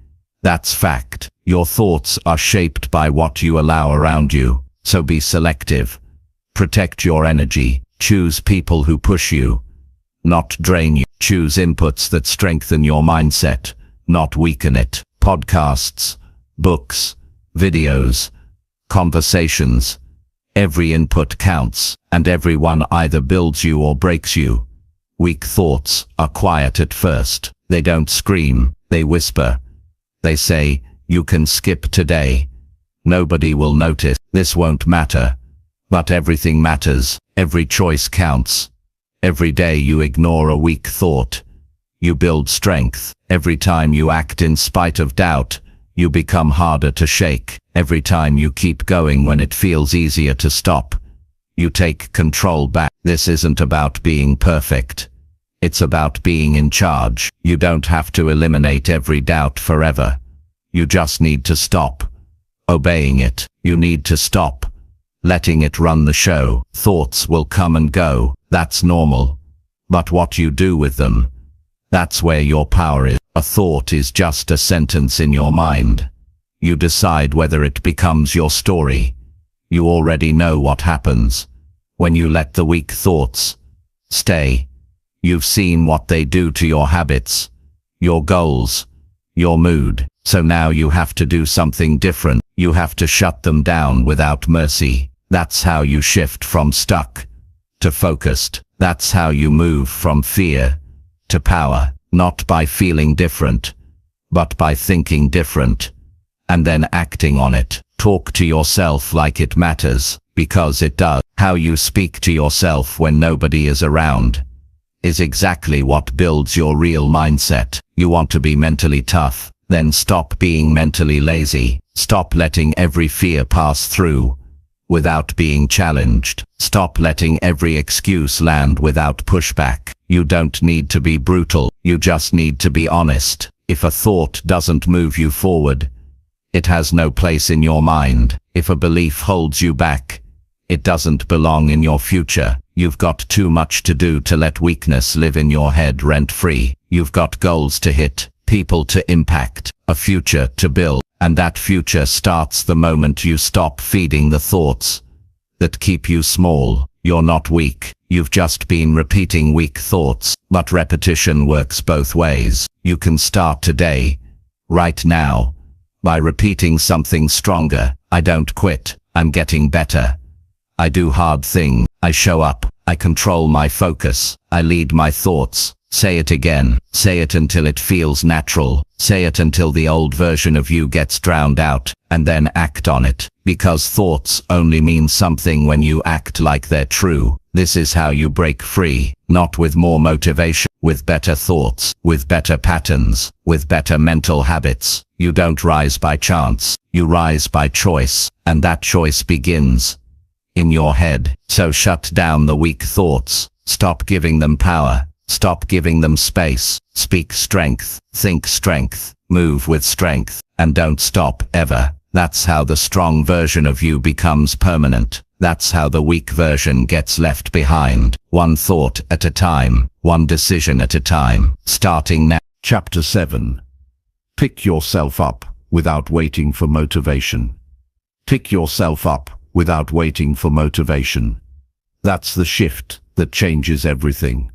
That's fact. Your thoughts are shaped by what you allow around you, so be selective. Protect your energy. Choose people who push you, not drain you. Choose inputs that strengthen your mindset, not weaken it. Podcasts, books, videos, conversations. Every input counts, and everyone either builds you or breaks you. Weak thoughts are quiet at first. They don't scream, they whisper. They say, You can skip today. Nobody will notice. This won't matter. But everything matters. Every choice counts. Every day you ignore a weak thought, you build strength. Every time you act in spite of doubt, you become harder to shake. Every time you keep going when it feels easier to stop, you take control back. This isn't about being perfect. It's about being in charge. You don't have to eliminate every doubt forever. You just need to stop obeying it. You need to stop letting it run the show. Thoughts will come and go. That's normal. But what you do with them, that's where your power is. A thought is just a sentence in your mind. You decide whether it becomes your story. You already know what happens when you let the weak thoughts stay. You've seen what they do to your habits, your goals, your mood. So now you have to do something different. You have to shut them down without mercy. That's how you shift from stuck to focused. That's how you move from fear to power. Not by feeling different, but by thinking different, and then acting on it. Talk to yourself like it matters, because it does. How you speak to yourself when nobody is around is exactly what builds your real mindset. You want to be mentally tough, then stop being mentally lazy. Stop letting every fear pass through without being challenged. Stop letting every excuse land without pushback. You don't need to be brutal, you just need to be honest. If a thought doesn't move you forward, it has no place in your mind. If a belief holds you back, it doesn't belong in your future. You've got too much to do to let weakness live in your head rent-free. You've got goals to hit, people to impact, a future to build. And that future starts the moment you stop feeding the thoughts that keep you small. You're not weak. You've just been repeating weak thoughts. But repetition works both ways. You can start today, right now, by repeating something stronger. I don't quit. I'm getting better. I do hard things. I show up. I control my focus. I lead my thoughts. Say it again. Say it until it feels natural. Say it until the old version of you gets drowned out, and then act on it. Because thoughts only mean something when you act like they're true. This is how you break free. Not with more motivation, with better thoughts, with better patterns, with better mental habits. You don't rise by chance. You rise by choice, and that choice begins in your head. So shut down the weak thoughts. Stop giving them power. Stop giving them space. Speak strength, think strength, move with strength, and don't stop ever. That's how the strong version of you becomes permanent. That's how the weak version gets left behind. One thought at a time, one decision at a time. Starting now. Chapter 7. Pick yourself up without waiting for motivation. Pick yourself up without waiting for motivation. That's the shift that changes everything.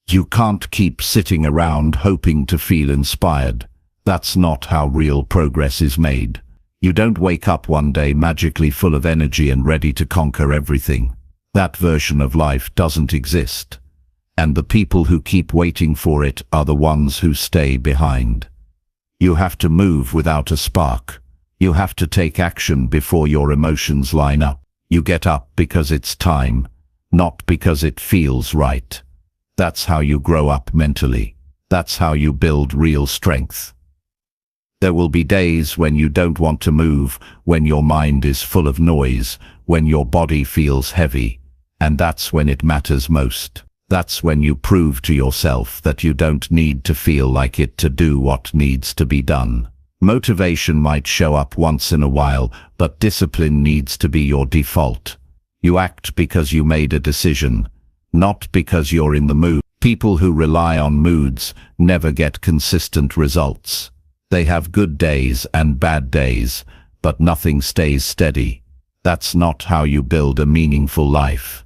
You can't keep sitting around hoping to feel inspired. That's not how real progress is made. You don't wake up one day magically full of energy and ready to conquer everything. That version of life doesn't exist. And the people who keep waiting for it are the ones who stay behind. You have to move without a spark. You have to take action before your emotions line up. You get up because it's time, not because it feels right. That's how you grow up mentally. That's how you build real strength. There will be days when you don't want to move, when your mind is full of noise, when your body feels heavy. And that's when it matters most. That's when you prove to yourself that you don't need to feel like it to do what needs to be done. Motivation might show up once in a while, but discipline needs to be your default. You act because you made a decision, not because you're in the mood. People who rely on moods never get consistent results. They have good days and bad days, but nothing stays steady. That's not how you build a meaningful life.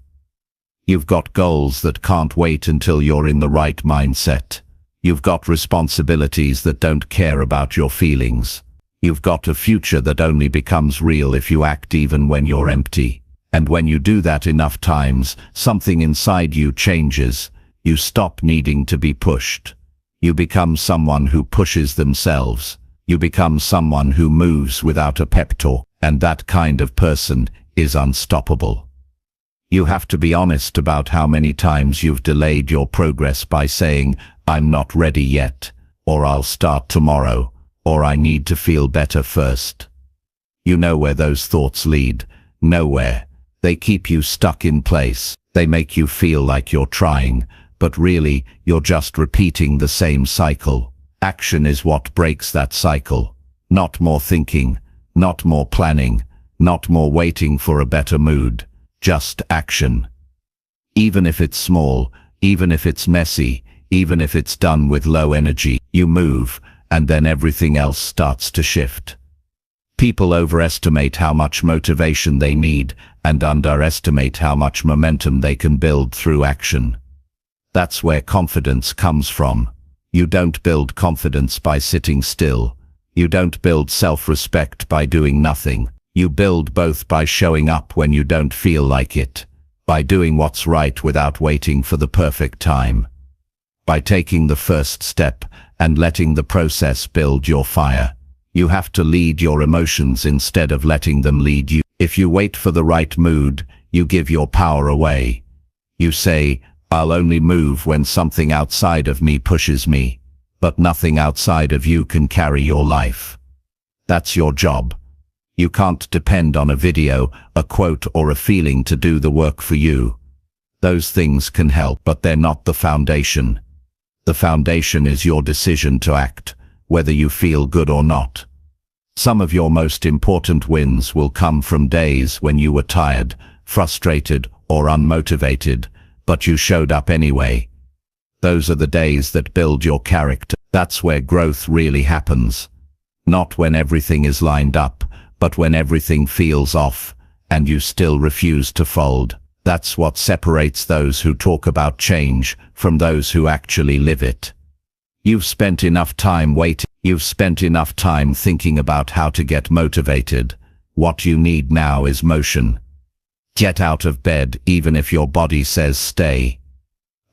You've got goals that can't wait until you're in the right mindset. You've got responsibilities that don't care about your feelings. You've got a future that only becomes real if you act even when you're empty. And when you do that enough times, something inside you changes. You stop needing to be pushed. You become someone who pushes themselves. You become someone who moves without a pep talk, and that kind of person is unstoppable. You have to be honest about how many times you've delayed your progress by saying, "I'm not ready yet," or "I'll start tomorrow," or "I need to feel better first." You know where those thoughts lead. Nowhere. They keep you stuck in place. They make you feel like you're trying, but really, you're just repeating the same cycle. Action is what breaks that cycle. Not more thinking, not more planning, not more waiting for a better mood. Just action. Even if it's small, even if it's messy, even if it's done with low energy, you move, and then everything else starts to shift. People overestimate how much motivation they need and underestimate how much momentum they can build through action. That's where confidence comes from. You don't build confidence by sitting still. You don't build self-respect by doing nothing. You build both by showing up when you don't feel like it, by doing what's right without waiting for the perfect time, by taking the first step and letting the process build your fire. You have to lead your emotions instead of letting them lead you. If you wait for the right mood, you give your power away. You say, "I'll only move when something outside of me pushes me," but nothing outside of you can carry your life. That's your job. You can't depend on a video, a quote, or a feeling to do the work for you. Those things can help, but they're not the foundation. The foundation is your decision to act, whether you feel good or not. Some of your most important wins will come from days when you were tired, frustrated, or unmotivated, but you showed up anyway. Those are the days that build your character. That's where growth really happens. Not when everything is lined up, but when everything feels off, and you still refuse to fold. That's what separates those who talk about change from those who actually live it. You've spent enough time waiting. You've spent enough time thinking about how to get motivated. What you need now is motion. Get out of bed even if your body says stay.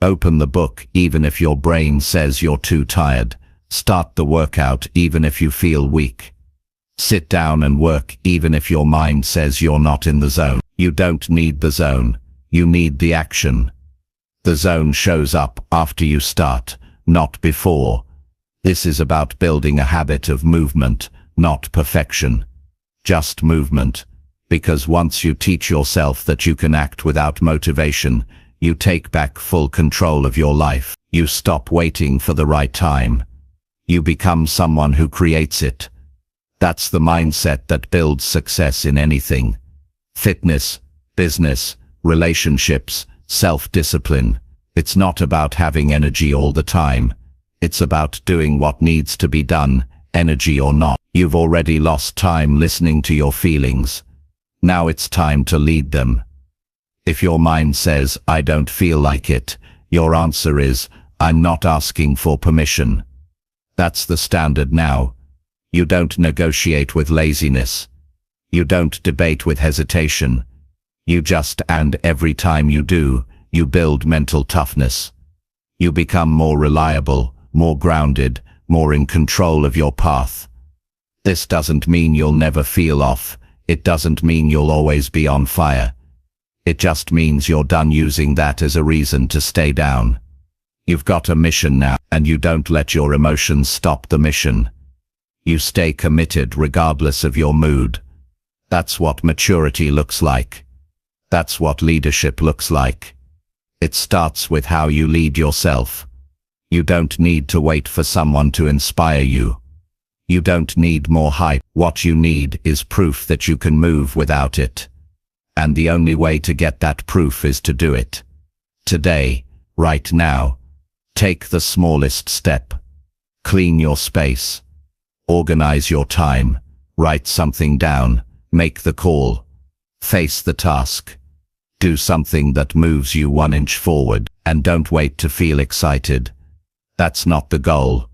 Open the book even if your brain says you're too tired. Start the workout even if you feel weak. Sit down and work even if your mind says you're not in the zone. You don't need the zone. You need the action. The zone shows up after you start, not before. This is about building a habit of movement, not perfection. Just movement. Because once you teach yourself that you can act without motivation, you take back full control of your life. You stop waiting for the right time. You become someone who creates it. That's the mindset that builds success in anything. Fitness, business, relationships, self-discipline. It's not about having energy all the time. It's about doing what needs to be done, energy or not. You've already lost time listening to your feelings. Now it's time to lead them. If your mind says, "I don't feel like it," your answer is, "I'm not asking for permission." That's the standard now. You don't negotiate with laziness. You don't debate with hesitation. You just, and every time you do, you build mental toughness. You become more reliable, more grounded, more in control of your path. This doesn't mean you'll never feel off. It doesn't mean you'll always be on fire. It just means you're done using that as a reason to stay down. You've got a mission now, and you don't let your emotions stop the mission. You stay committed regardless of your mood. That's what maturity looks like. That's what leadership looks like. It starts with how you lead yourself. You don't need to wait for someone to inspire you. You don't need more hype. What you need is proof that you can move without it. And the only way to get that proof is to do it. Today, right now. Take the smallest step. Clean your space. Organize your time. Write something down. Make the call. Face the task. Do something that moves you 1 inch forward, and don't wait to feel excited. That's not the goal.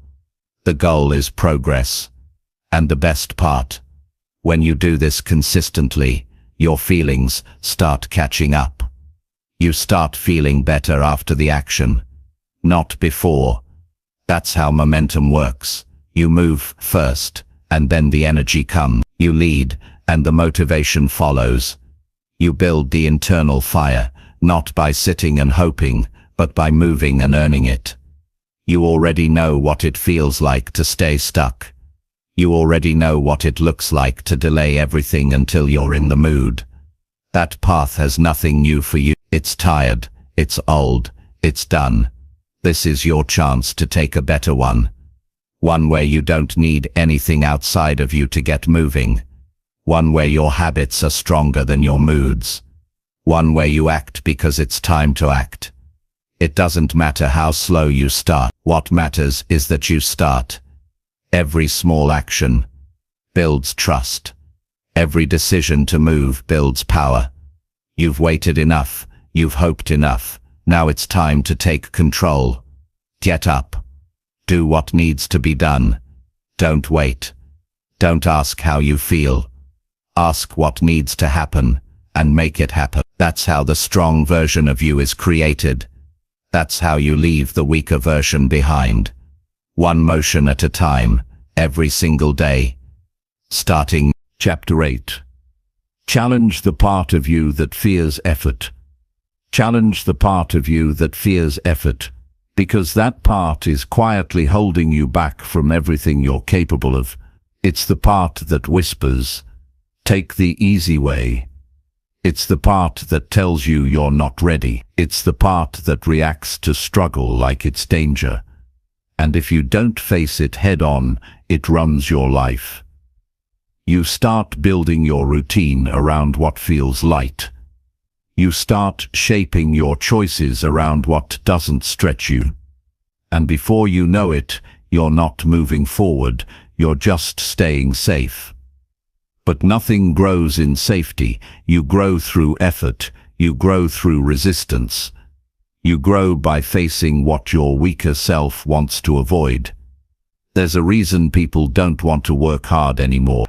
The goal is progress. And the best part, when you do this consistently, your feelings start catching up. You start feeling better after the action, not before. That's how momentum works. You move first, and then the energy comes. You lead, and the motivation follows. You build the internal fire, not by sitting and hoping, but by moving and earning it. You already know what it feels like to stay stuck. You already know what it looks like to delay everything until you're in the mood. That path has nothing new for you. It's tired, it's old, it's done. This is your chance to take a better one. One where you don't need anything outside of you to get moving. One where your habits are stronger than your moods. One where you act because it's time to act. It doesn't matter how slow you start. What matters is that you start. Every small action builds trust. Every decision to move builds power. You've waited enough. You've hoped enough. Now it's time to take control. Get up. Do what needs to be done. Don't wait. Don't ask how you feel. Ask what needs to happen, and make it happen. That's how the strong version of you is created. That's how you leave the weaker version behind. One motion at a time, every single day. Starting Chapter 8. Challenge the part of you that fears effort. Challenge the part of you that fears effort, because that part is quietly holding you back from everything you're capable of. It's the part that whispers, "Take the easy way." It's the part that tells you you're not ready. It's the part that reacts to struggle like it's danger. And if you don't face it head-on, it runs your life. You start building your routine around what feels light. You start shaping your choices around what doesn't stretch you. And before you know it, you're not moving forward, you're just staying safe. But nothing grows in safety. You grow through effort. You grow through resistance. You grow by facing what your weaker self wants to avoid. There's a reason people don't want to work hard anymore.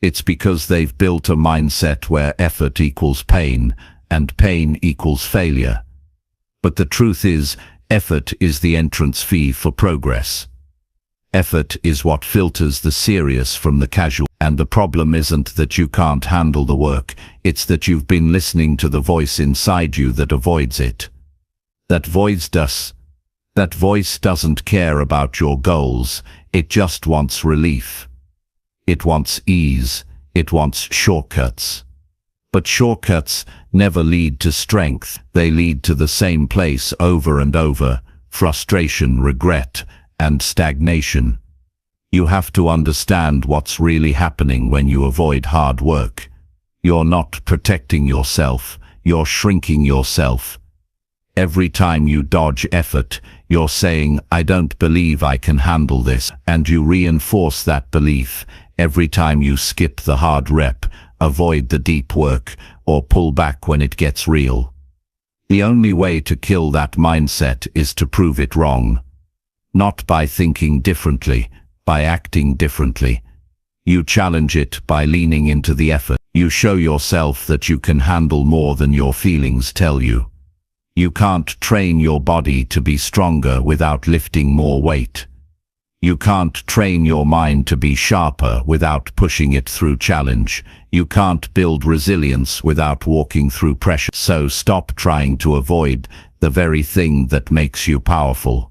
It's because they've built a mindset where effort equals pain, and pain equals failure. But the truth is, effort is the entrance fee for progress. Effort is what filters the serious from the casual. And the problem isn't that you can't handle the work, it's that you've been listening to the voice inside you that avoids it. That voice doesn't care about your goals, it just wants relief. It wants ease, it wants shortcuts. But shortcuts never lead to strength, they lead to the same place over and over, frustration, regret, and stagnation. You have to understand what's really happening when you avoid hard work. You're not protecting yourself, you're shrinking yourself. Every time you dodge effort, you're saying, "I don't believe I can handle this," and you reinforce that belief every time you skip the hard rep, avoid the deep work, or pull back when it gets real. The only way to kill that mindset is to prove it wrong. Not by thinking differently, by acting differently. You challenge it by leaning into the effort. You show yourself that you can handle more than your feelings tell you. You can't train your body to be stronger without lifting more weight. You can't train your mind to be sharper without pushing it through challenge. You can't build resilience without walking through pressure. So stop trying to avoid the very thing that makes you powerful.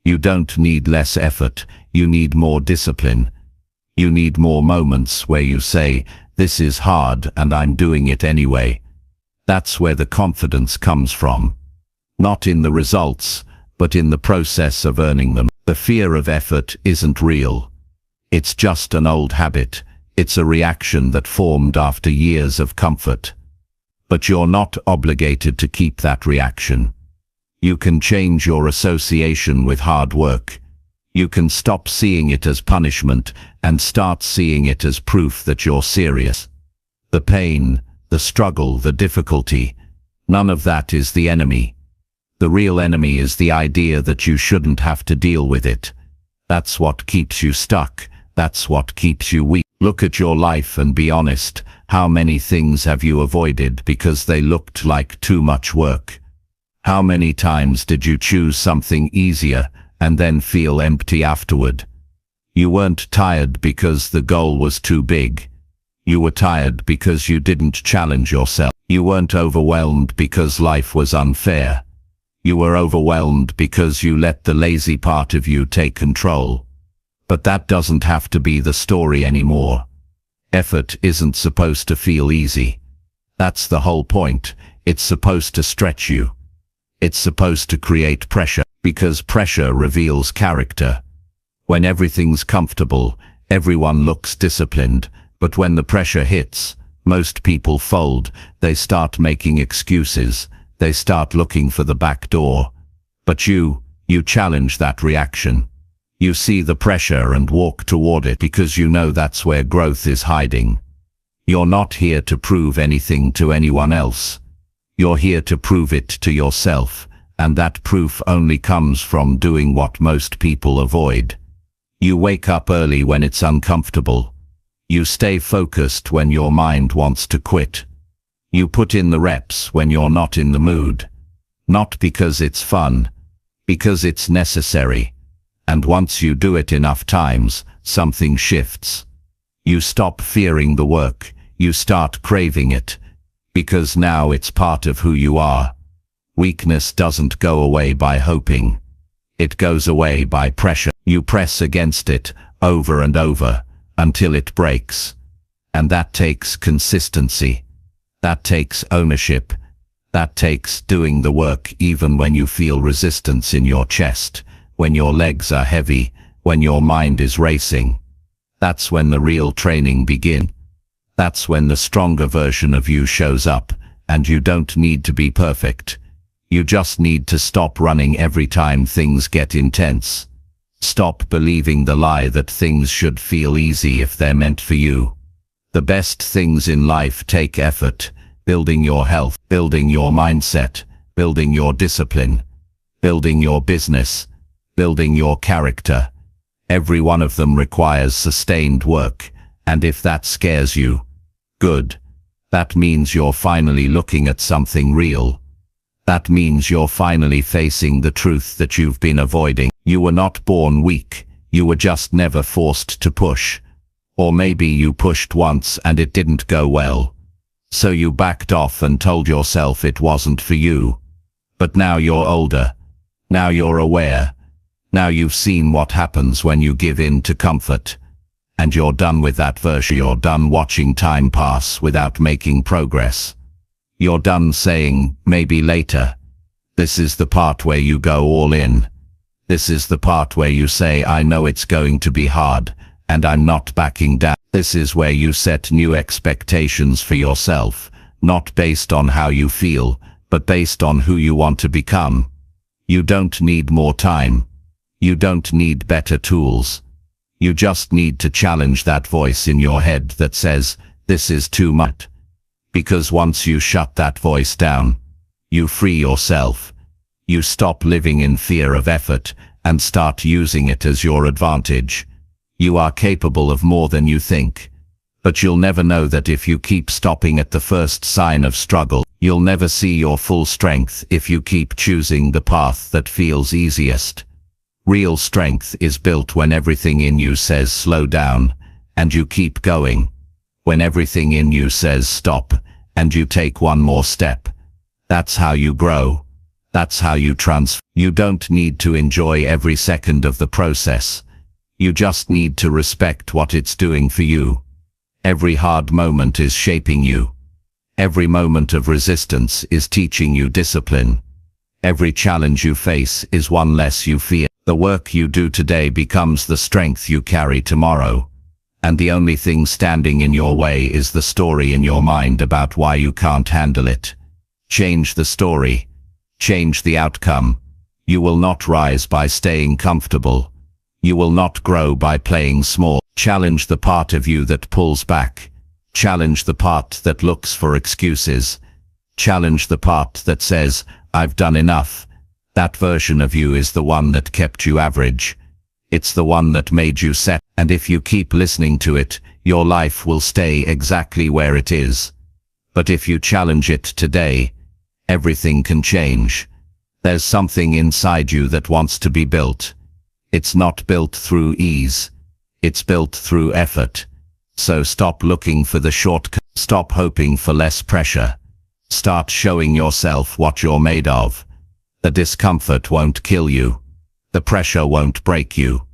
You don't need less effort, you need more discipline. You need more moments where you say, "This is hard and I'm doing it anyway." That's where the confidence comes from. Not in the results, but in the process of earning them. The fear of effort isn't real. It's just an old habit. It's a reaction that formed after years of comfort. But you're not obligated to keep that reaction. You can change your association with hard work. You can stop seeing it as punishment and start seeing it as proof that you're serious. The pain, the struggle, the difficulty, none of that is the enemy. The real enemy is the idea that you shouldn't have to deal with it. That's what keeps you stuck. That's what keeps you weak. Look at your life and be honest. How many things have you avoided because they looked like too much work? How many times did you choose something easier and then feel empty afterward? You weren't tired because the goal was too big. You were tired because you didn't challenge yourself. You weren't overwhelmed because life was unfair. You were overwhelmed because you let the lazy part of you take control. But that doesn't have to be the story anymore. Effort isn't supposed to feel easy. That's the whole point. It's supposed to stretch you. It's supposed to create pressure, because pressure reveals character. When everything's comfortable, everyone looks disciplined, but when the pressure hits, most people fold. They start making excuses. They start looking for the back door. But you challenge that reaction. You see the pressure and walk toward it because you know that's where growth is hiding. You're not here to prove anything to anyone else. You're here to prove it to yourself, and that proof only comes from doing what most people avoid. You wake up early when it's uncomfortable. You stay focused when your mind wants to quit. You put in the reps when you're not in the mood. Not because it's fun, because it's necessary. And once you do it enough times, something shifts. You stop fearing the work. You start craving it. Because now it's part of who you are. Weakness doesn't go away by hoping. It goes away by pressure. You press against it over and over until it breaks. And that takes consistency. That takes ownership. That takes doing the work even when you feel resistance in your chest, when your legs are heavy, when your mind is racing. That's when the real training begins. That's when the stronger version of you shows up, and you don't need to be perfect. You just need to stop running every time things get intense. Stop believing the lie that things should feel easy if they're meant for you. The best things in life take effort. Building your health, building your mindset, building your discipline, building your business, building your character. Every one of them requires sustained work, and if that scares you, good. That means you're finally looking at something real. That means you're finally facing the truth that you've been avoiding. You were not born weak, you were just never forced to push. Or maybe you pushed once and it didn't go well. So you backed off and told yourself it wasn't for you. But now you're older. Now you're aware. Now you've seen what happens when you give in to comfort. And you're done with that version. You're done watching time pass without making progress. You're done saying, maybe later. This is the part where you go all in. This is the part where you say, I know it's going to be hard, and I'm not backing down. This is where you set new expectations for yourself, not based on how you feel, but based on who you want to become. You don't need more time. You don't need better tools. You just need to challenge that voice in your head that says, this is too much. Because once you shut that voice down, you free yourself. You stop living in fear of effort and start using it as your advantage. You are capable of more than you think. But you'll never know that if you keep stopping at the first sign of struggle. You'll never see your full strength if you keep choosing the path that feels easiest. Real strength is built when everything in you says slow down, and you keep going. When everything in you says stop, and you take one more step. That's how you grow. That's how you transform. You don't need to enjoy every second of the process. You just need to respect what it's doing for you. Every hard moment is shaping you. Every moment of resistance is teaching you discipline. Every challenge you face is one less you fear. The work you do today becomes the strength you carry tomorrow. And the only thing standing in your way is the story in your mind about why you can't handle it. Change the story. Change the outcome. You will not rise by staying comfortable. You will not grow by playing small. Challenge the part of you that pulls back. Challenge the part that looks for excuses. Challenge the part that says, I've done enough. That version of you is the one that kept you average. It's the one that made you set, and if you keep listening to it, your life will stay exactly where it is. But if you challenge it today, everything can change. There's something inside you that wants to be built. It's not built through ease. It's built through effort. So stop looking for the shortcut. Stop hoping for less pressure. Start showing yourself what you're made of. The discomfort won't kill you. The pressure won't break you.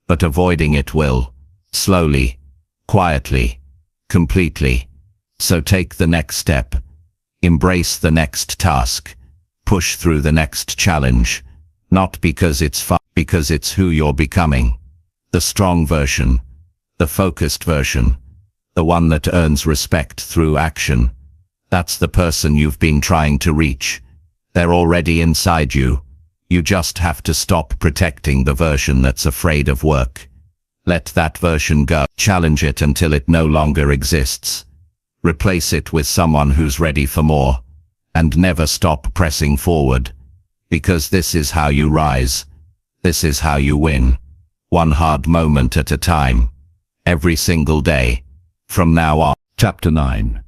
But avoiding it will. Slowly, quietly, completely. So take the next step. Embrace the next task. Push through the next challenge. Not because it's fun, because it's who you're becoming. The strong version. The focused version. The one that earns respect through action. That's the person you've been trying to reach. They're already inside you. You just have to stop protecting the version that's afraid of work. Let that version go. Challenge it until it no longer exists. Replace it with someone who's ready for more. And never stop pressing forward. Because this is how you rise. This is how you win. One hard moment at a time. Every single day. From now on. Chapter 9.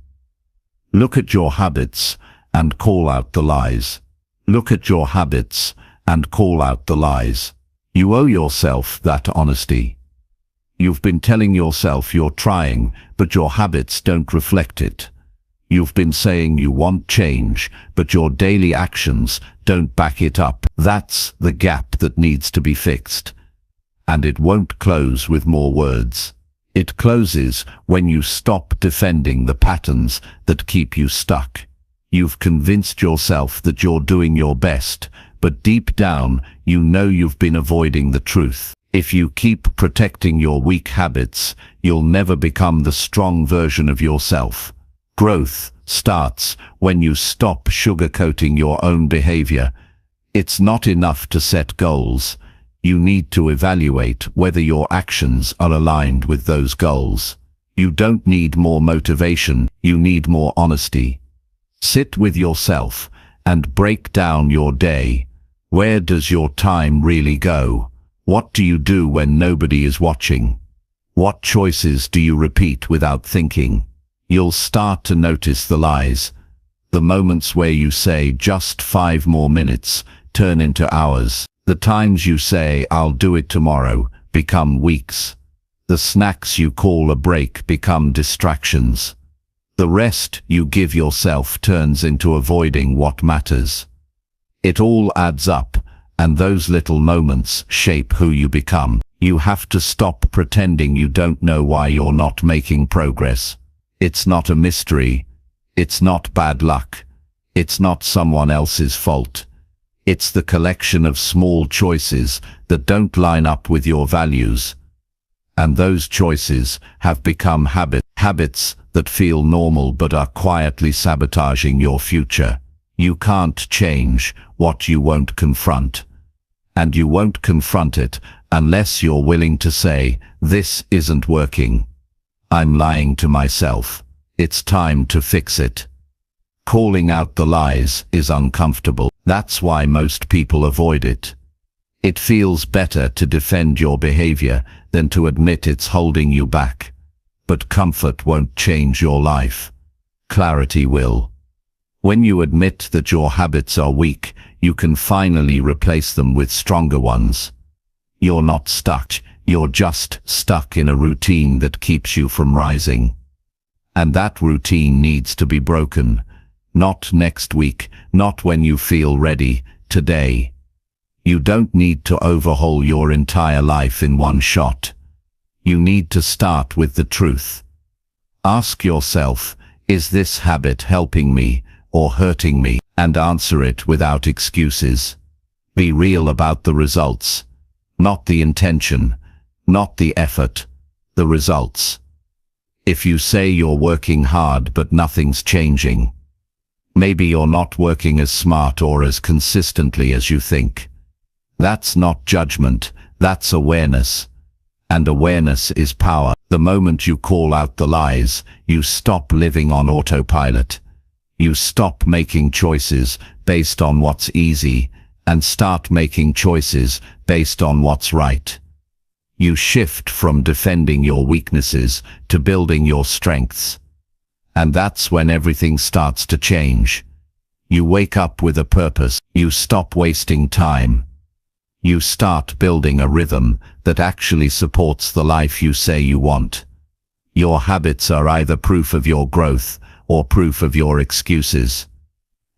Look at your habits and call out the lies. Look at your habits and call out the lies. You owe yourself that honesty. You've been telling yourself you're trying, but your habits don't reflect it. You've been saying you want change, but your daily actions don't back it up. That's the gap that needs to be fixed. And it won't close with more words. It closes when you stop defending the patterns that keep you stuck. You've convinced yourself that you're doing your best, but deep down you know you've been avoiding the truth. If you keep protecting your weak habits, you'll never become the strong version of yourself. Growth starts when you stop sugarcoating your own behavior. It's not enough to set goals. You need to evaluate whether your actions are aligned with those goals. You don't need more motivation, you need more honesty. Sit with yourself and break down your day. Where does your time really go? What do you do when nobody is watching? What choices do you repeat without thinking? You'll start to notice the lies. The moments where you say just 5 more minutes turn into hours. The times you say I'll do it tomorrow become weeks. The snacks you call a break become distractions. The rest you give yourself turns into avoiding what matters. It all adds up, and those little moments shape who you become. You have to stop pretending you don't know why you're not making progress. It's not a mystery. It's not bad luck. It's not someone else's fault. It's the collection of small choices that don't line up with your values. And those choices have become habits that feel normal but are quietly sabotaging your future. You can't change what you won't confront. And you won't confront it unless you're willing to say, this isn't working. I'm lying to myself. It's time to fix it. Calling out the lies is uncomfortable. That's why most people avoid it. It feels better to defend your behavior than to admit it's holding you back. But comfort won't change your life. Clarity will. When you admit that your habits are weak, you can finally replace them with stronger ones. You're not stuck, you're just stuck in a routine that keeps you from rising. And that routine needs to be broken. Not next week, not when you feel ready, today. You don't need to overhaul your entire life in one shot. You need to start with the truth. Ask yourself, is this habit helping me or hurting me? And answer it without excuses. Be real about the results. Not the intention, not the effort, the results. If you say you're working hard but nothing's changing, maybe you're not working as smart or as consistently as you think. That's not judgment, that's awareness. And awareness is power. The moment you call out the lies, you stop living on autopilot. You stop making choices based on what's easy and start making choices based on what's right. You shift from defending your weaknesses to building your strengths. And that's when everything starts to change. You wake up with a purpose. You stop wasting time. You start building a rhythm that actually supports the life you say you want. Your habits are either proof of your growth or proof of your excuses.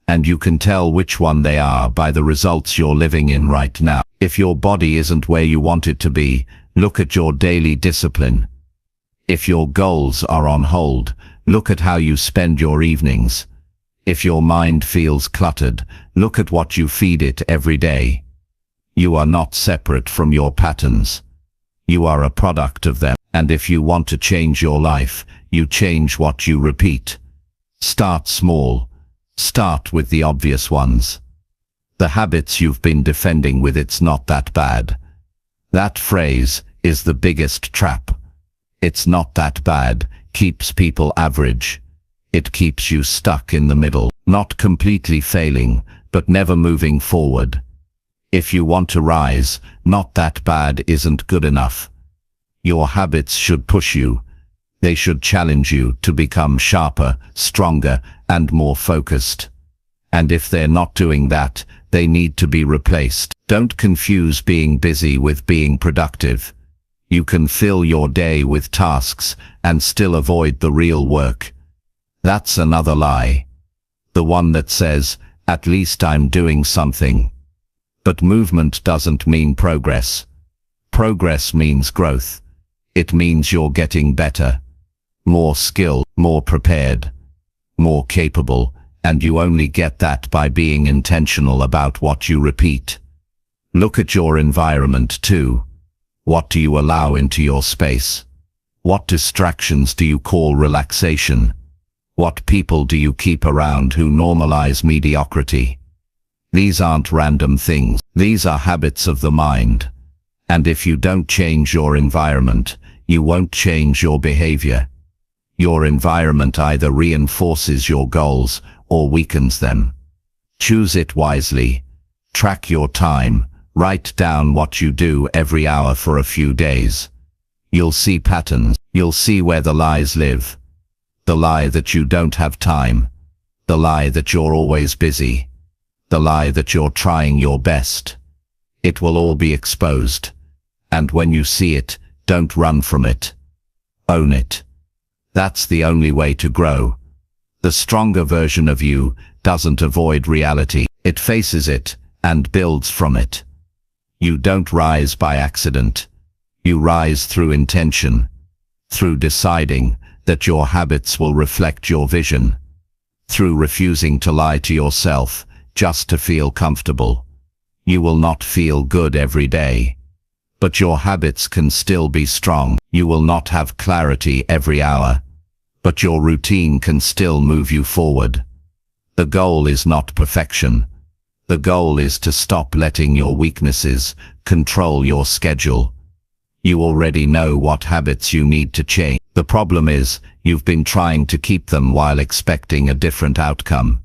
And you can tell which one they are by the results you're living in right now. If your body isn't where you want it to be, look at your daily discipline. If your goals are on hold, look at how you spend your evenings. If your mind feels cluttered, look at what you feed it every day. You are not separate from your patterns. You are a product of them. And if you want to change your life, you change what you repeat. Start small. Start with the obvious ones. The habits you've been defending with "it's not that bad." That phrase is the biggest trap. "It's not that bad" keeps people average. It keeps you stuck in the middle, not completely failing, but never moving forward. If you want to rise, "not that bad" isn't good enough. Your habits should push you. They should challenge you to become sharper, stronger, and more focused. And if they're not doing that, they need to be replaced. Don't confuse being busy with being productive. You can fill your day with tasks and still avoid the real work. That's another lie. The one that says, "at least I'm doing something." But movement doesn't mean progress. Progress means growth. It means you're getting better, more skilled, more prepared, more capable, and you only get that by being intentional about what you repeat. Look at your environment too. What do you allow into your space? What distractions do you call relaxation? What people do you keep around who normalize mediocrity? These aren't random things. These are habits of the mind. And if you don't change your environment, you won't change your behavior. Your environment either reinforces your goals or weakens them. Choose it wisely. Track your time. Write down what you do every hour for a few days. You'll see patterns. You'll see where the lies live. The lie that you don't have time. The lie that you're always busy. The lie that you're trying your best. It will all be exposed. And when you see it, don't run from it. Own it. That's the only way to grow. The stronger version of you doesn't avoid reality. It faces it and builds from it. You don't rise by accident. You rise through intention, through deciding that your habits will reflect your vision, through refusing to lie to yourself just to feel comfortable. You will not feel good every day, but your habits can still be strong. You will not have clarity every hour, but your routine can still move you forward. The goal is not perfection. The goal is to stop letting your weaknesses control your schedule. You already know what habits you need to change. The problem is, you've been trying to keep them while expecting a different outcome.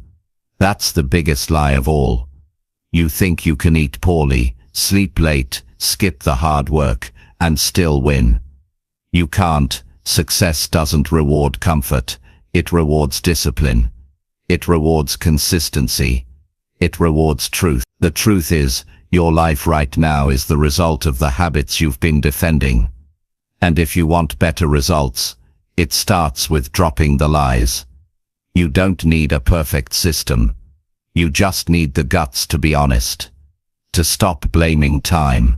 That's the biggest lie of all. You think you can eat poorly, sleep late, skip the hard work, and still win. You can't. Success doesn't reward comfort. It rewards discipline. It rewards consistency. It rewards truth. The truth is, your life right now is the result of the habits you've been defending. And if you want better results, it starts with dropping the lies. You don't need a perfect system. You just need the guts to be honest. To stop blaming time.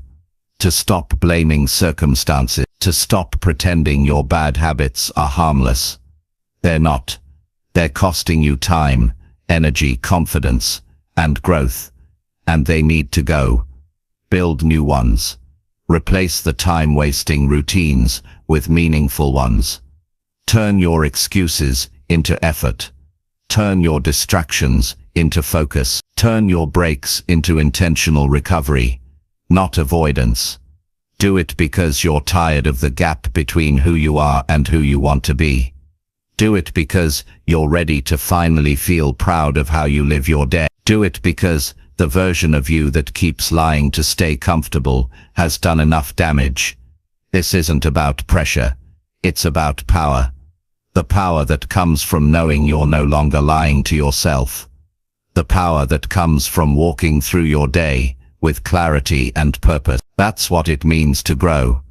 To stop blaming circumstances. To stop pretending your bad habits are harmless. They're not. They're costing you time, energy, confidence, and growth. And they need to go. Build new ones. Replace the time-wasting routines with meaningful ones. Turn your excuses into effort. Turn your distractions into focus. Turn your breaks into intentional recovery, not avoidance. Do it because you're tired of the gap between who you are and who you want to be. Do it because you're ready to finally feel proud of how you live your day. Do it because the version of you that keeps lying to stay comfortable has done enough damage. This isn't about pressure. It's about power. The power that comes from knowing you're no longer lying to yourself. The power that comes from walking through your day with clarity and purpose. That's what it means to grow.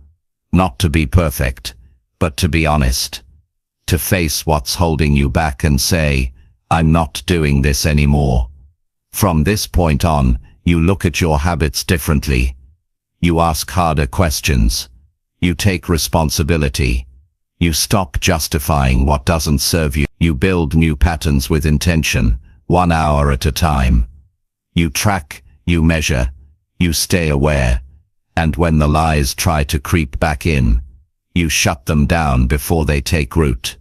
Not to be perfect, but to be honest. To face what's holding you back and say, I'm not doing this anymore. From this point on, you look at your habits differently. You ask harder questions. You take responsibility. You stop justifying what doesn't serve you. You build new patterns with intention, 1 hour at a time. You track, you measure, you stay aware. And when the lies try to creep back in, you shut them down before they take root.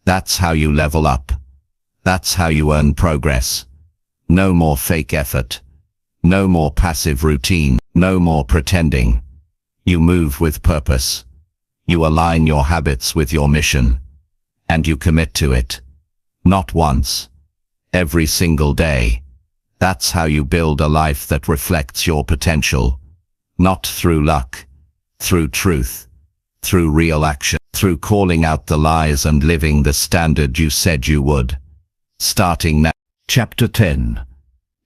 That's how you level up. That's how you earn progress. No more fake effort. No more passive routine. No more pretending. You move with purpose. You align your habits with your mission. And you commit to it. Not once. Every single day. That's how you build a life that reflects your potential. Not through luck. Through truth. Through real action. Through calling out the lies and living the standard you said you would. Starting now. Chapter 10.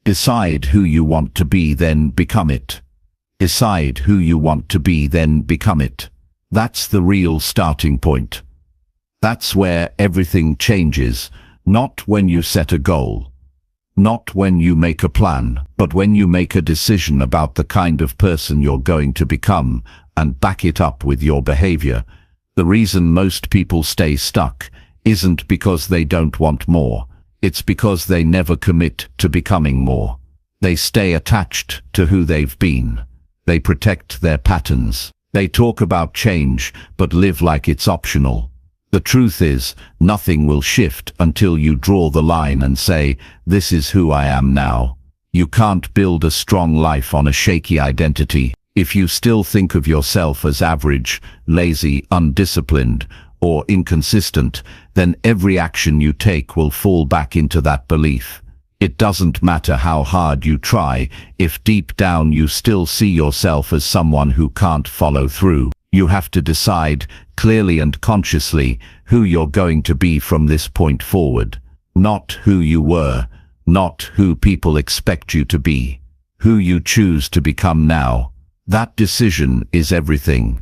Decide who you want to be, then become it. Decide who you want to be, then become it. That's the real starting point. That's where everything changes, not when you set a goal. Not when you make a plan, but when you make a decision about the kind of person you're going to become and back it up with your behavior. The reason most people stay stuck isn't because they don't want more. It's because they never commit to becoming more. They stay attached to who they've been. They protect their patterns. They talk about change, but live like it's optional. The truth is, nothing will shift until you draw the line and say, this is who I am now. You can't build a strong life on a shaky identity. If you still think of yourself as average, lazy, undisciplined, or inconsistent, then every action you take will fall back into that belief. It doesn't matter how hard you try, if deep down you still see yourself as someone who can't follow through. You have to decide, clearly and consciously, who you're going to be from this point forward. Not who you were, not who people expect you to be. Who you choose to become now. That decision is everything.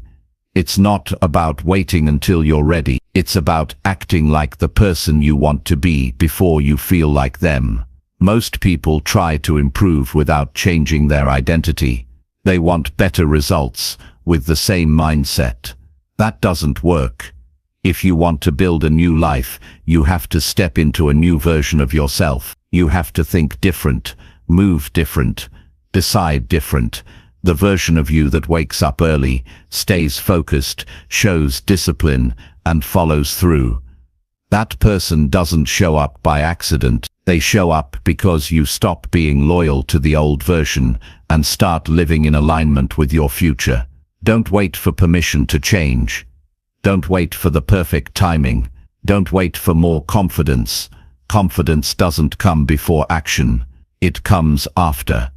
It's not about waiting until you're ready. It's about acting like the person you want to be before you feel like them. Most people try to improve without changing their identity. They want better results with the same mindset. That doesn't work. If you want to build a new life, you have to step into a new version of yourself. You have to think different, move different, decide different. The version of you that wakes up early, stays focused, shows discipline, and follows through. That person doesn't show up by accident. They show up because you stop being loyal to the old version and start living in alignment with your future. Don't wait for permission to change. Don't wait for the perfect timing. Don't wait for more confidence. Confidence doesn't come before action. It comes after.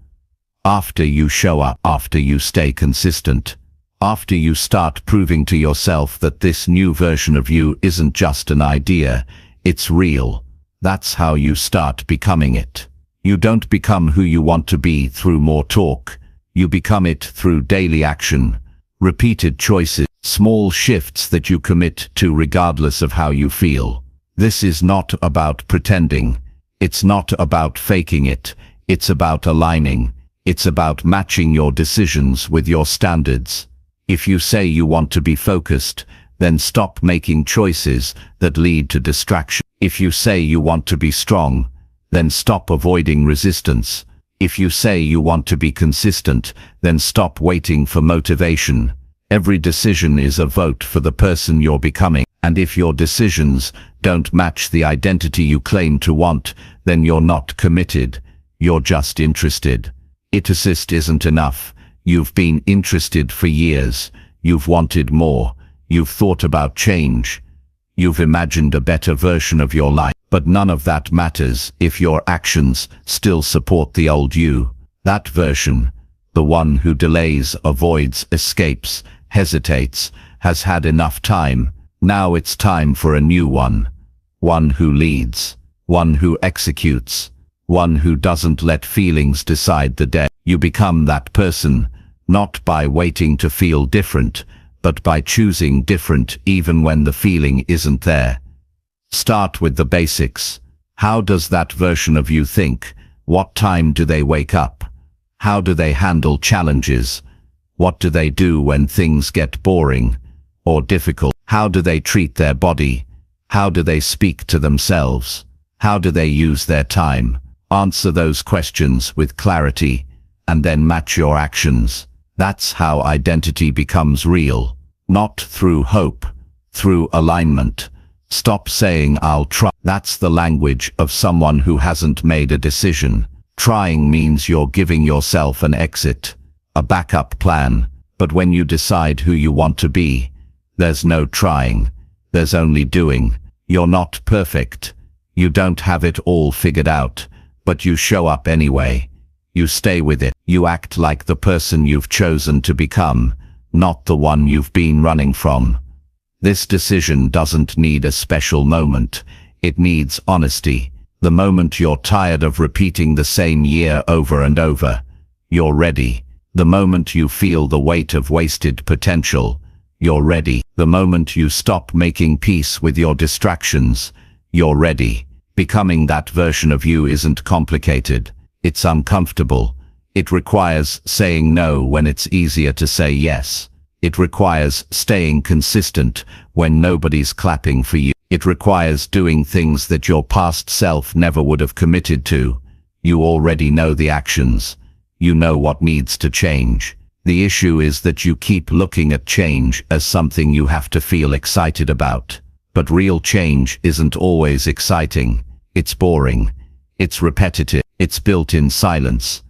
After you show up, after you stay consistent, after you start proving to yourself that this new version of you isn't just an idea, it's real. That's how you start becoming it. You don't become who you want to be through more talk. You become it through daily action, repeated choices, small shifts that you commit to regardless of how you feel. This is not about pretending. It's not about faking it. It's about aligning. It's about matching your decisions with your standards. If you say you want to be focused, then stop making choices that lead to distraction. If you say you want to be strong, then stop avoiding resistance. If you say you want to be consistent, then stop waiting for motivation. Every decision is a vote for the person you're becoming. And if your decisions don't match the identity you claim to want, then you're not committed. You're just interested. Interest isn't enough. You've been interested for years. You've wanted more. You've thought about change. You've imagined a better version of your life. But none of that matters if your actions still support the old you. That version, the one who delays, avoids, escapes, hesitates, has had enough time. Now it's time for a new one. One who leads. One who executes. One who doesn't let feelings decide the day. You become that person, not by waiting to feel different, but by choosing different even when the feeling isn't there. Start with the basics. How does that version of you think? What time do they wake up? How do they handle challenges? What do they do when things get boring or difficult? How do they treat their body? How do they speak to themselves? How do they use their time? Answer those questions with clarity and then match your actions. That's how identity becomes real, not through hope, through alignment. Stop saying I'll try. That's the language of someone who hasn't made a decision. Trying means you're giving yourself an exit, a backup plan, but when you decide who you want to be, there's no trying, there's only doing. You're not perfect. You don't have it all figured out, but you show up anyway. You stay with it. You act like the person you've chosen to become, not the one you've been running from. This decision doesn't need a special moment. It needs honesty. The moment you're tired of repeating the same year over and over, you're ready. The moment you feel the weight of wasted potential, you're ready. The moment you stop making peace with your distractions, you're ready. Becoming that version of you isn't complicated. It's uncomfortable. It requires saying no when it's easier to say yes. It requires staying consistent when nobody's clapping for you. It requires doing things that your past self never would have committed to. You already know the actions. You know what needs to change. The issue is that you keep looking at change as something you have to feel excited about. But real change isn't always exciting. It's boring. It's repetitive. It's built in silence.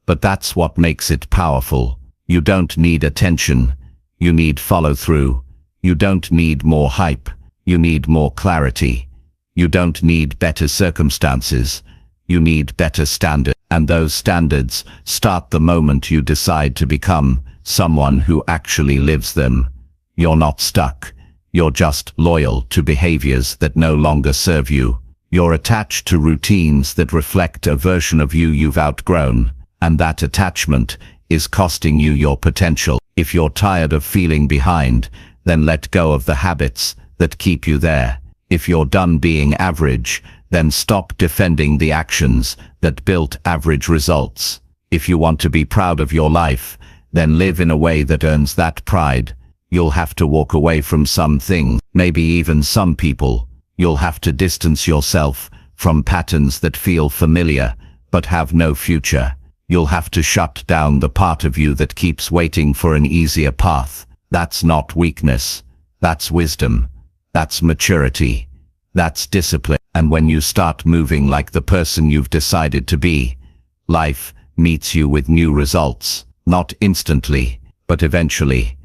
But that's what makes it powerful. You don't need attention. You need follow-through. You don't need more hype. You need more clarity. You don't need better circumstances. You need better standards. And those standards start the moment you decide to become someone who actually lives them. You're not stuck. You're just loyal to behaviors that no longer serve you. You're attached to routines that reflect a version of you you've outgrown, and that attachment is costing you your potential. If you're tired of feeling behind, then let go of the habits that keep you there. If you're done being average, then stop defending the actions that built average results. If you want to be proud of your life, then live in a way that earns that pride. You'll have to walk away from some things, maybe even some people. You'll have to distance yourself from patterns that feel familiar but have no future. You'll have to shut down the part of you that keeps waiting for an easier path. That's not weakness. That's wisdom. That's maturity. That's discipline. And when you start moving like the person you've decided to be, life meets you with new results. Not instantly, but eventually.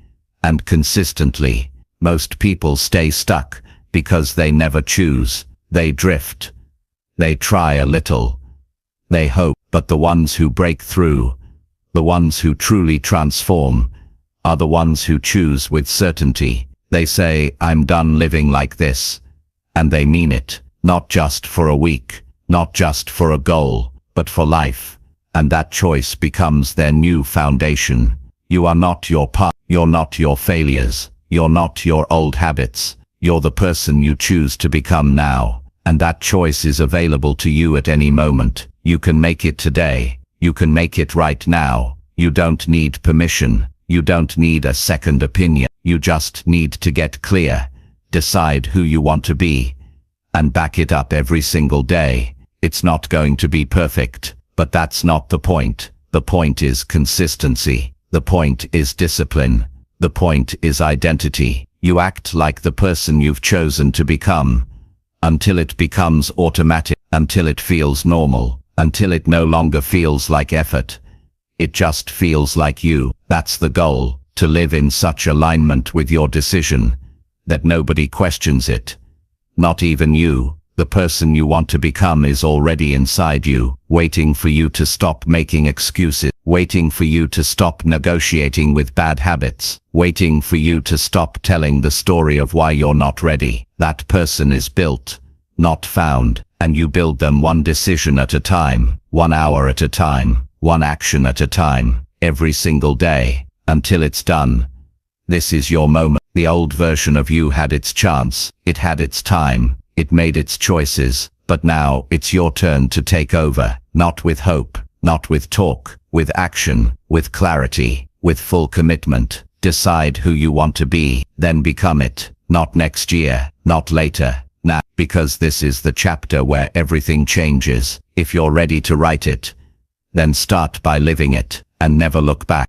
And consistently. Most people stay stuck because they never choose. They drift. They try a little. They hope. But the ones who break through, the ones who truly transform, are the ones who choose with certainty. They say, I'm done living like this. And they mean it. Not just for a week, not just for a goal, but for life. And that choice becomes their new foundation. You are not your past. You're not your failures. You're not your old habits. You're the person you choose to become now. And that choice is available to you at any moment. You can make it today. You can make it right now. You don't need permission. You don't need a second opinion. You just need to get clear. Decide who you want to be. And back it up every single day. It's not going to be perfect, but that's not the point. The point is consistency. The point is discipline. The point is identity. You act like the person you've chosen to become, until it becomes automatic, until it feels normal, until it no longer feels like effort. It just feels like you. That's the goal, to live in such alignment with your decision that nobody questions it. Not even you. The person you want to become is already inside you, waiting for you to stop making excuses, waiting for you to stop negotiating with bad habits, waiting for you to stop telling the story of why you're not ready. That person is built, not found, and you build them one decision at a time, 1 hour at a time, one action at a time, every single day, until it's done. This is your moment. The old version of you had its chance, it had its time, it made its choices, but now it's your turn to take over, not with hope, not with talk, with action, with clarity, with full commitment. Decide who you want to be, then become it, not next year, not later, now, because this is the chapter where everything changes. If you're ready to write it, then start by living it, and never look back.